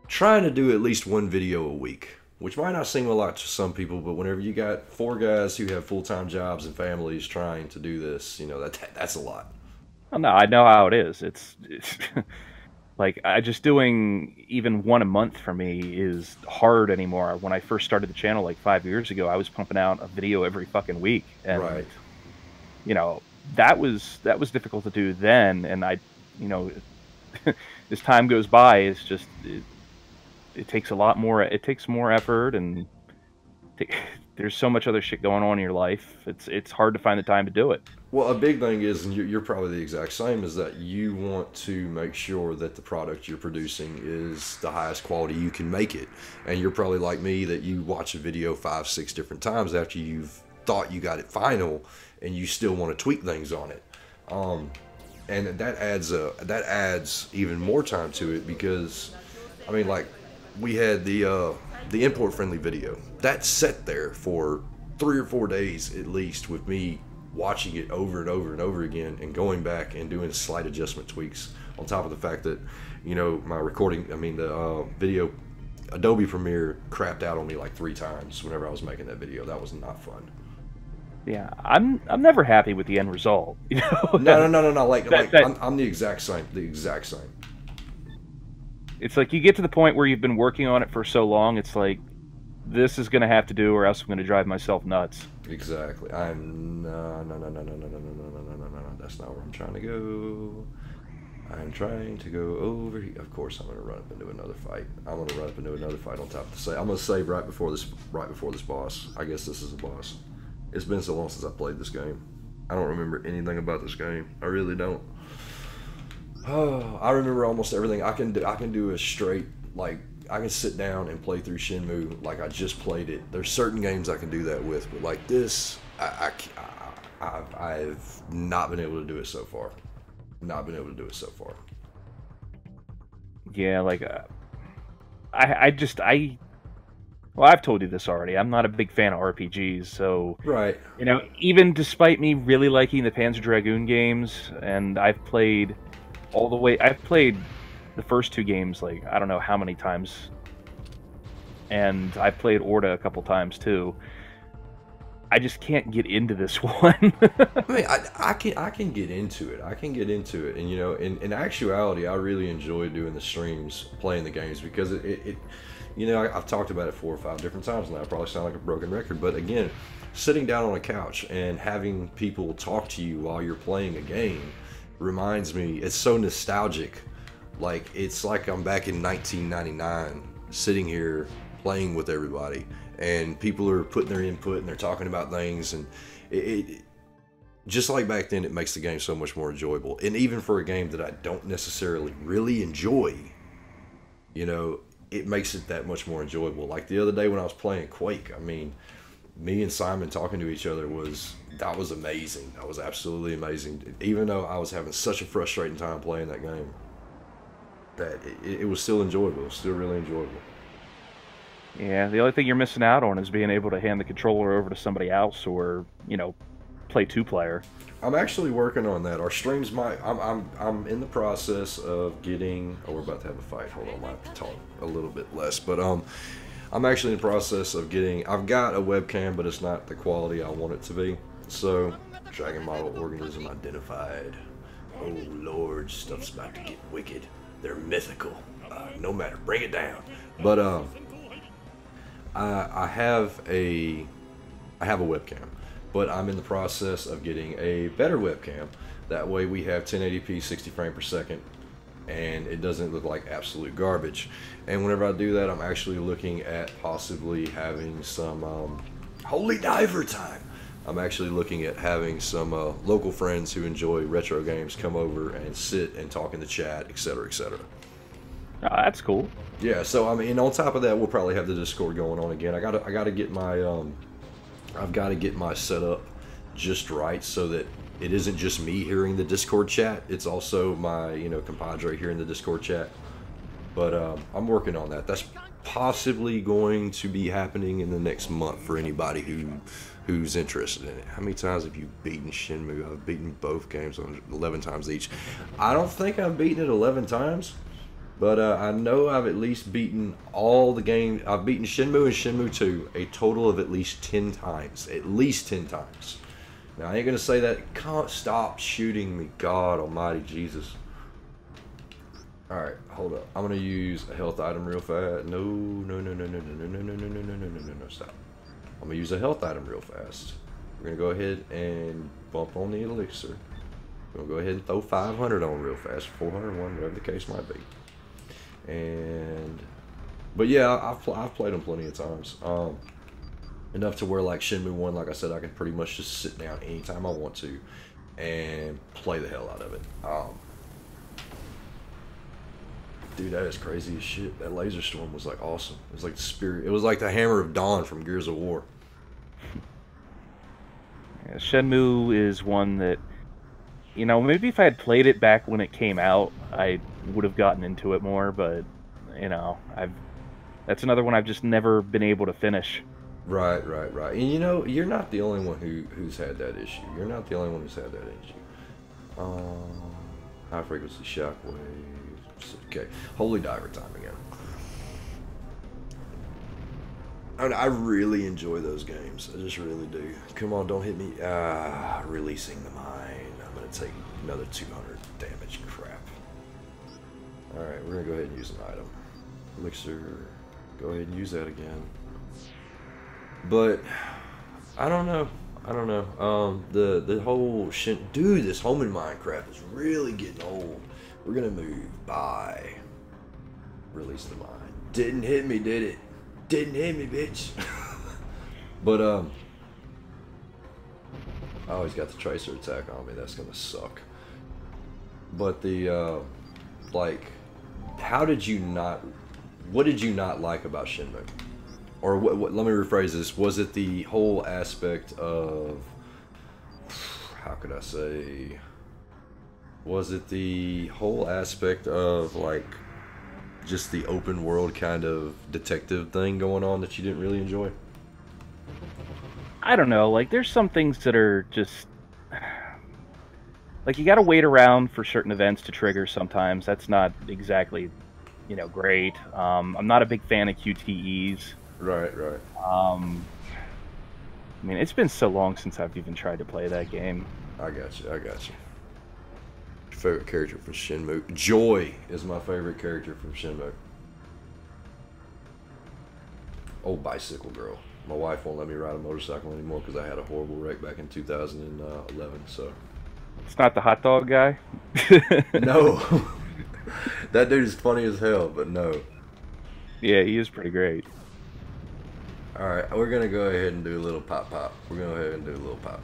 trying to do at least one video a week, which might not seem a lot to some people, but whenever you got 4 guys who have full-time jobs and families trying to do this, you know, that's a lot. Oh, no, I know how it is. It's like, just doing even one a month for me is hard anymore. When I first started the channel like 5 years ago, I was pumping out a video every fucking week. And, you know, that was difficult to do then. And you know, as time goes by, it's just, it takes a lot more, it takes more effort, and there's so much other shit going on in your life. It's hard to find the time to do it. Well, a big thing is, and you're probably the exact same, is that you want to make sure that the product you're producing is the highest quality you can make it. And you're probably like me, that you watch a video 5, 6 different times after you've thought you got it final, and you still want to tweak things on it. And that adds even more time to it, because, I mean, like, we had the import friendly video that sat there for 3 or 4 days at least, with me watching it over and over and over again, and going back and doing slight adjustment tweaks, on top of the fact that, you know, my recording, I mean, the video, Adobe Premiere crapped out on me like 3 times whenever I was making that video. That was not fun. Yeah, I'm never happy with the end result. You know? No. Like I'm the exact same. The exact same. It's like you get to the point where you've been working on it for so long. It's like, this is going to have to do, or else I'm going to drive myself nuts. Exactly. I'm no. That's not where I'm trying to go. I'm trying to go over here. Of course, I'm going to run up into another fight. I'm going to run up into another fight on top of the save. I'm going to save right before this boss. I guess this is a boss. It's been so long since I played this game. I don't remember anything about this game. I really don't. Oh, I remember almost everything. I can do a straight, like, I can sit down and play through Shenmue like I just played it. There's certain games I can do that with, but like this, I've not been able to do it so far. Yeah, like, well, I've told you this already. I'm not a big fan of RPGs, so... Right. You know, even despite me really liking the Panzer Dragoon games, and I've played all the way... I've played the first 2 games, like, I don't know how many times. And I've played Orta a couple times, too. I just can't get into this one. I mean, I can get into it. And, you know, in actuality, I really enjoy doing the streams, playing the games, because it you know, I've talked about it 4 or 5 different times now. I probably sound like a broken record, but again, sitting down on a couch and having people talk to you while you're playing a game reminds me, it's so nostalgic. Like, it's like I'm back in 1999, sitting here playing with everybody, and people are putting their input and they're talking about things, and it just like back then, it makes the game so much more enjoyable. And even for a game that I don't necessarily really enjoy, you know, it makes it that much more enjoyable. Like the other day when I was playing Quake, I mean, me and Simon talking to each other that was amazing. That was absolutely amazing. Even though I was having such a frustrating time playing that game, that it was still enjoyable. It was still really enjoyable. Yeah, the only thing you're missing out on is being able to hand the controller over to somebody else, or, you know, play 2-player. I'm actually working on that. Our streams might... I'm in the process of getting... Oh, we're about to have a fight. Hold on, I might have to talk a little bit less. But I'm actually in the process of getting... I've got a webcam, but it's not the quality I want it to be. So, Dragon Model Organism identified. Oh, Lord, stuff's about to get wicked. They're mythical. No matter, bring it down. But I have a webcam, but I'm in the process of getting a better webcam. That way we have 1080p 60 frames per second, and it doesn't look like absolute garbage. And whenever I do that, I'm actually looking at possibly having some holy diver time. I'm actually looking at having some local friends who enjoy retro games come over and sit and talk in the chat, etc., etc. That's cool. Yeah, so I mean, on top of that, we'll probably have the Discord going on again. I gotta get my I've got to get my setup just right, so that it isn't just me hearing the Discord chat. It's also my, you know, compadre hearing the Discord chat. But I'm working on that. That's possibly going to be happening in the next month for anybody who's interested in it. How many times have you beaten Shenmue? I've beaten both games on 11 times each. I don't think I've beaten it 11 times. But I know I've at least beaten all the games. I've beaten Shenmue and Shenmue 2 a total of at least 10 times. At least 10 times. Now, I ain't going to say that. Can't stop shooting me. God almighty Jesus. Alright, hold up. I'm going to use a health item real fast. No, stop. I'm going to use a health item real fast. We're going to go ahead and bump on the elixir. We're going to go ahead and throw 500 on real fast. 401, whatever the case might be. But yeah, I've played them plenty of times, enough to where, like Shenmue 1, like I said, I can pretty much just sit down anytime I want to and play the hell out of it. Dude, that is crazy as shit. That laser storm was like awesome. It was like the spirit. It was like the Hammer of Dawn from Gears of War. Yeah, Shenmue is one that, you know, maybe if I had played it back when it came out, I would have gotten into it more. But you know, that's another one I've just never been able to finish. Right. And you know, you're not the only one who's had that issue. You're not the only one who's had that issue. High frequency shockwave. Okay, Holy Diver time again. I really enjoy those games. I just really do. Come on, don't hit me. Releasing the mine. I'm gonna take another 200 damage. Crap. All right, we're gonna go ahead and use an item. Elixir. Go ahead and use that again. But I don't know. The whole shit. Dude, this homing mine crap is really getting old. We're gonna move by. Release the mine. Didn't hit me, did it? Didn't hit me, bitch. But oh, he's got the tracer attack on me. That's gonna suck. But the like, how did you not? What did you not like about Shenmue? Or what? Let me rephrase this. Was it the whole aspect of? How could I say? Was it the whole aspect of, like, just the open world kind of detective thing going on that you didn't really enjoy? I don't know. Like, there's some things that are just... Like, you gotta wait around for certain events to trigger sometimes. That's not exactly, you know, great. I'm not a big fan of QTEs. Right. I mean, it's been so long since I've even tried to play that game. I got you. Favorite character from Shenmue? Joy is my favorite character from Shenmue. Oh, bicycle girl. My wife won't let me ride a motorcycle anymore because I had a horrible wreck back in 2011. So it's not the hot dog guy. No, that dude is funny as hell, but no. Yeah, he is pretty great. All right, we're gonna go ahead and do a little pop. We're gonna go ahead and do a little pop.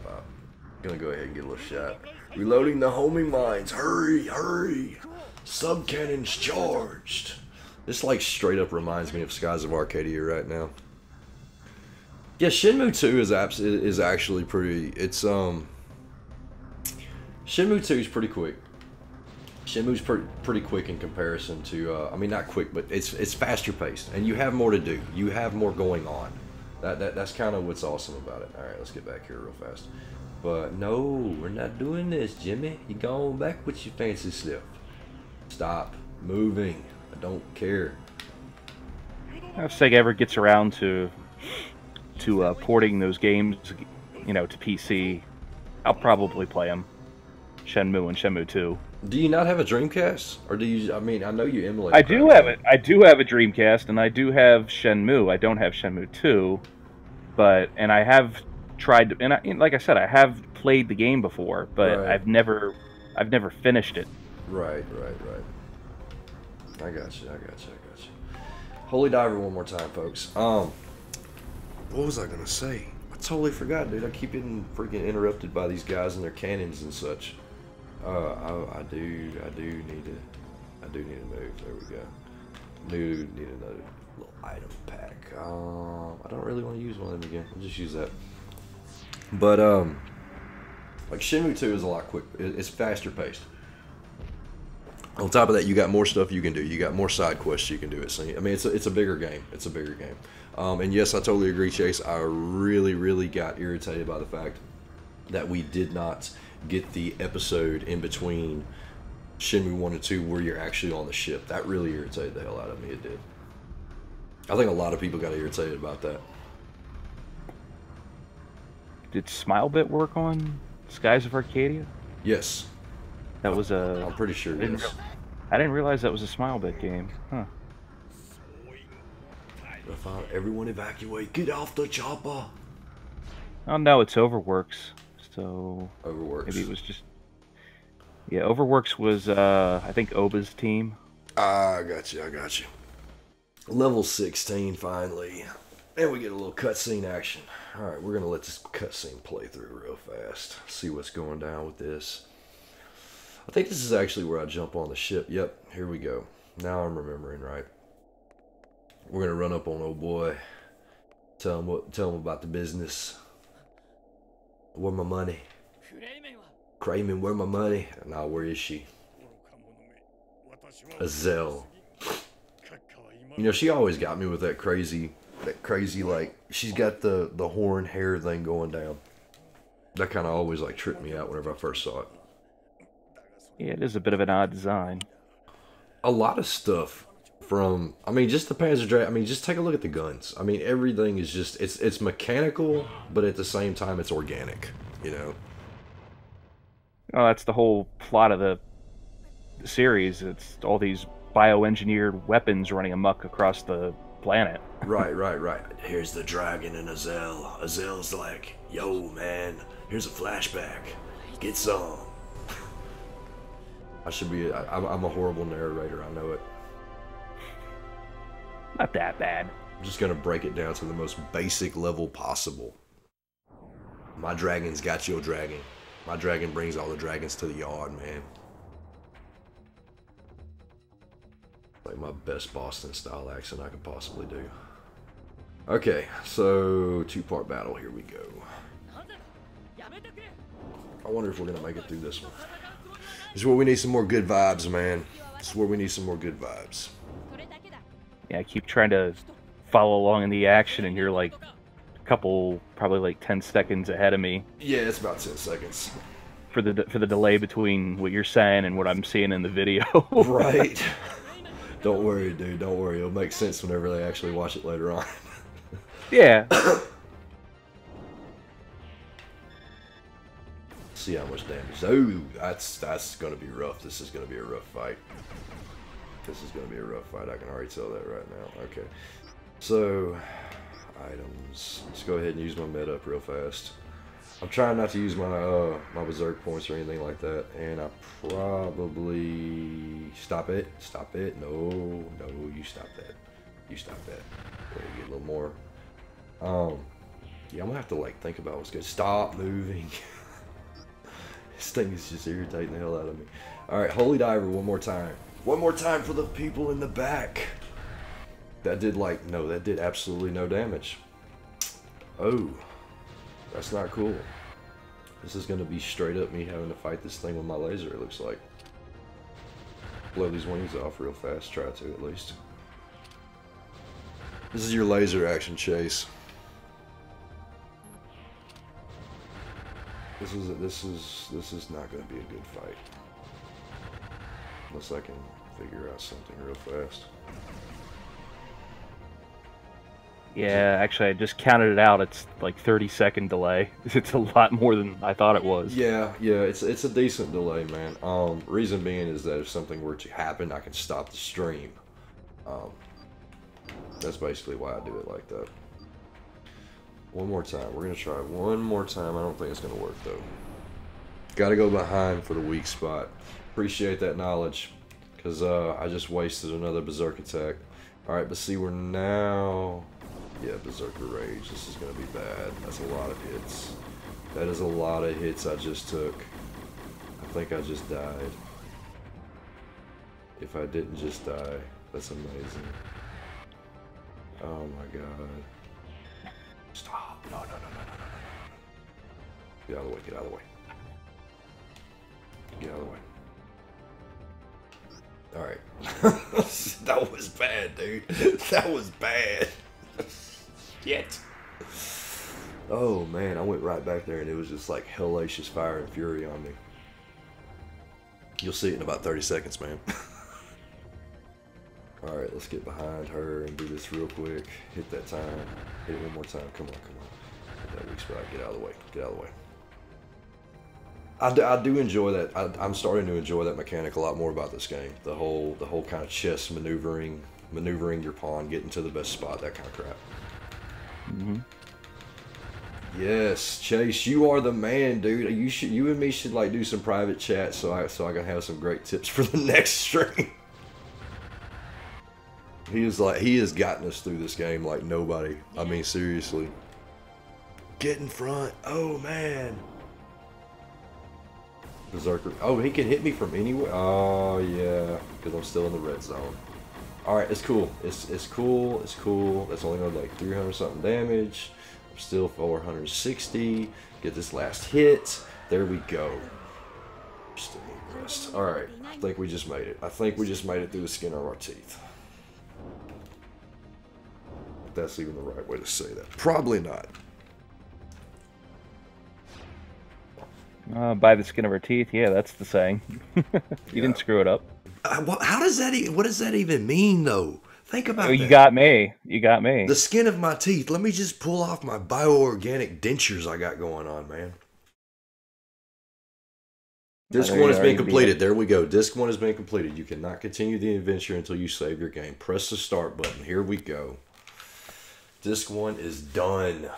Gonna go ahead and get a little shot. Reloading the homing mines. Hurry! Sub cannons charged. This like straight up reminds me of Skies of Arcadia right now. Yeah, Shenmue 2 is actually pretty. It's Shenmue 2 is pretty quick. Shenmue's pretty quick in comparison to. I mean, not quick, but it's faster paced, and you have more to do. You have more going on. That's kind of what's awesome about it. All right, let's get back here real fast. But no, we're not doing this, Jimmy. You going back with your fancy stuff. Stop moving. I don't care. If Sega ever gets around to porting those games, you know, to PC, I'll probably play them. Shenmue and Shenmue 2. Do you not have a Dreamcast, or do you? I mean, I know you emulate. I do have it. I do have a Dreamcast, and I do have Shenmue. I don't have Shenmue 2, and I have tried, and like I said, I have played the game before, but right. I've never finished it. Right. I got you. Holy Diver one more time, folks. What was I gonna say? I totally forgot, dude. I keep getting freaking interrupted by these guys and their cannons and such. I do need to move. There we go. Need another little item pack. I don't really want to use one of them again. I'll just use that. But like Shenmue 2 is a lot quick. It's faster paced. On top of that, you got more stuff you can do. You got more side quests you can do. I mean, it's a bigger game. And yes, I totally agree, Chase. I really got irritated by the fact that we did not get the episode in between Shenmue 1 and 2 where you're actually on the ship. That really irritated the hell out of me. It did. I think a lot of people got irritated about that. Did Smilebit work on Skies of Arcadia? Yes. That was a... I'm pretty sure it is. I didn't realize that was a Smilebit game. Huh. Everyone evacuate. Get off the chopper. Oh, no, it's Overworks. So... Overworks. Maybe it was just... Yeah, Overworks was, I think, Oba's team. I got you. Level 16, finally. And we get a little cutscene action. Alright, we're going to let this cutscene play through real fast. See what's going down with this. I think this is actually where I jump on the ship. Yep, here we go. Now I'm remembering right. We're going to run up on old boy. Tell him about the business. Where my money? Kramen, where my money? Now, where is she? Azelle. You know, she always got me with that crazy, like, she's got the horn hair thing going down. That kind of always, like, tripped me out whenever I first saw it. Yeah, it is a bit of an odd design. A lot of stuff from, I mean, just the Panzer Dragoon, I mean, just take a look at the guns. I mean, everything is just, it's mechanical, but at the same time, it's organic, you know? Oh, that's the whole plot of the series. It's all these bioengineered weapons running amok across the planet. Right. Here's the dragon and Azelle. Azelle's like, yo, man, here's a flashback. Get some. I'm a horrible narrator, I know it. Not that bad. I'm just gonna break it down to the most basic level possible. My dragon's got your dragon. My dragon brings all the dragons to the yard, man. Like my best Boston style accent I could possibly do. Okay, so 2-part battle, here we go. I wonder if we're gonna make it through this one. This is where we need some more good vibes, man. This is where we need some more good vibes. Yeah, I keep trying to follow along in the action, and you're like a couple, probably like 10 seconds ahead of me. Yeah, it's about 10 seconds. For the delay between what you're saying and what I'm seeing in the video. Right. Don't worry, dude. Don't worry. It'll make sense whenever they actually watch it later on. Yeah. See how much damage. Oh, that's gonna be rough. This is gonna be a rough fight. This is gonna be a rough fight. I can already tell that right now. Okay. So, items. Let's go ahead and use my med up real fast. I'm trying not to use my my berserk points or anything like that, and I probably stop it. No, you stop that. You stop that. Wait, get a little more. Yeah, I'm gonna have to like think about what's good. Stop moving. This thing is just irritating the hell out of me. All right, Holy Diver, one more time. One more time for the people in the back. That did like no, that did absolutely no damage. Oh. That's not cool. This is going to be straight up me having to fight this thing with my laser, it looks like. Blow these wings off real fast. Try to, at least. This is your laser action chase. This is not going to be a good fight. Unless I can figure out something real fast. Yeah, actually, I just counted it out. It's like 30-second delay. It's a lot more than I thought it was. Yeah, it's a decent delay, man. Reason being is that if something were to happen, I can stop the stream. That's basically why I do it like that. One more time. We're gonna try one more time. I don't think it's gonna work though. Got to go behind for the weak spot. Appreciate that knowledge, because I just wasted another berserk attack. All right, but see, we're now. Yeah, Berserker Rage. This is going to be bad. That's a lot of hits. That is a lot of hits I just took. I think I just died. If I didn't just die, that's amazing. Oh my god. Stop. No. Get out of the way. Get out of the way. Get out of the way. Alright. That was bad, dude. That was bad. Shit. Oh man, I went right back there and it was just like hellacious fire and fury on me. You'll see it in about 30 seconds, man. Alright, let's get behind her and do this real quick. Hit that time. Hit it one more time. Come on. Hit that weak spot. Get out of the way. Get out of the way. I do enjoy that. I'm starting to enjoy that mechanic a lot more about this game. The whole kind of chess maneuvering your pawn, getting to the best spot, that kind of crap. Mm-hmm. Yes, Chase, you are the man, dude. You and me should like do some private chat so I can have some great tips for the next stream. He has gotten us through this game like nobody. I mean, seriously. Get in front. Oh, man. Berserker. Oh, he can hit me from anywhere. Oh, yeah. Because I'm still in the red zone. Alright, it's cool. It's cool. It's cool. That's only going to like 300 something damage. I'm still 460. Get this last hit. There we go. Still impressed. Alright. I think we just made it. I think we just made it through the skin of our teeth. If that's even the right way to say that. Probably not. By the skin of our teeth. Yeah, that's the saying. You didn't screw it up. How does that? What does that even mean, though? Think about that. You got me. You got me. The skin of my teeth. Let me just pull off my bioorganic dentures I got going on, man. Disc 1 has been completed. There we go. Disc 1 has been completed. You cannot continue the adventure until you save your game. Press the start button. Here we go. Disc 1 is done.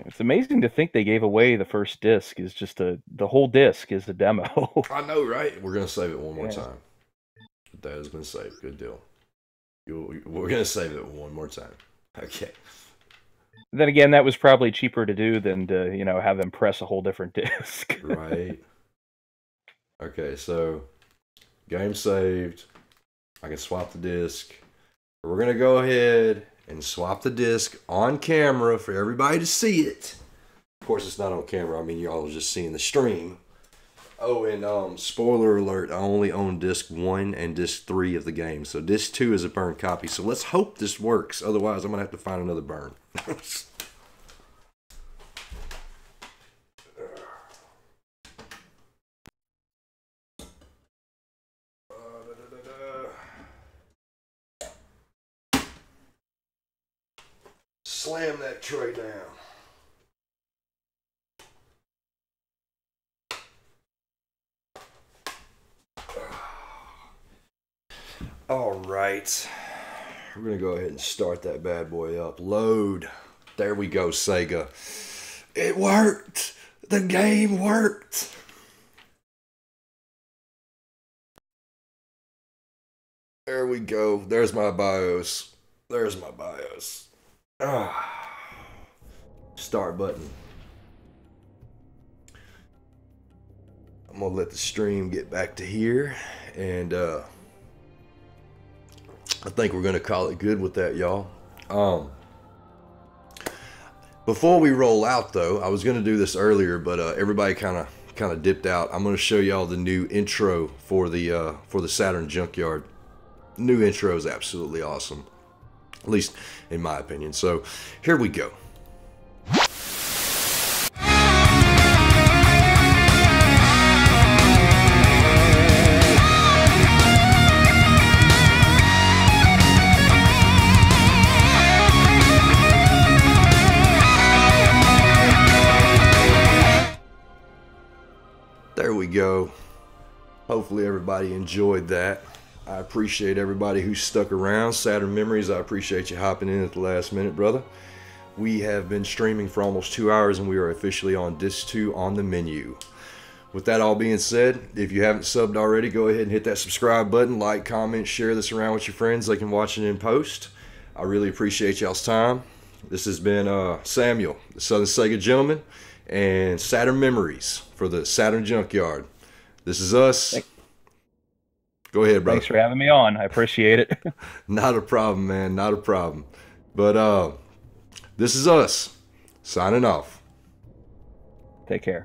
It's amazing to think they gave away the first disc. Is just the whole disc is a demo. I know, right? We're gonna save it one more time. That has been saved. Good deal. We're gonna save it one more time. Okay. Then again, that was probably cheaper to do than to have them press a whole different disc. Right. Okay, so game saved. I can swap the disc. We're gonna go ahead and swap the disc on camera for everybody to see it. Of course, it's not on camera. I mean, y'all are just seeing the stream. Oh, and spoiler alert, I only own disc 1 and disc 3 of the game. So disc 2 is a burned copy. So let's hope this works. Otherwise, I'm going to have to find another burn. Slam that tray down. All right. We're going to go ahead and start that bad boy up. Load. There we go, Sega. It worked. The game worked. There we go. There's my BIOS. There's my BIOS. Start button. I'm gonna let the stream get back to here, and I think we're gonna call it good with that, y'all. Before we roll out, though, I was gonna do this earlier, but everybody kind of dipped out. I'm gonna show y'all the new intro for the Saturn Junkyard. New intro is absolutely awesome. At least in my opinion. So here we go. There we go. Hopefully everybody enjoyed that. I appreciate everybody who stuck around. Saturn Memories, I appreciate you hopping in at the last minute, brother. We have been streaming for almost 2 hours, and we are officially on Disc 2 on the menu. With that all being said, if you haven't subbed already, go ahead and hit that subscribe button, like, comment, share this around with your friends. They can watch it in post. I really appreciate y'all's time. This has been Samuel, the Southern Sega Gentleman, and Saturn Memories for the Saturn Junkyard. This is us. Go ahead, bro. Thanks for having me on. I appreciate it. Not a problem, man. Not a problem. But this is us signing off. Take care.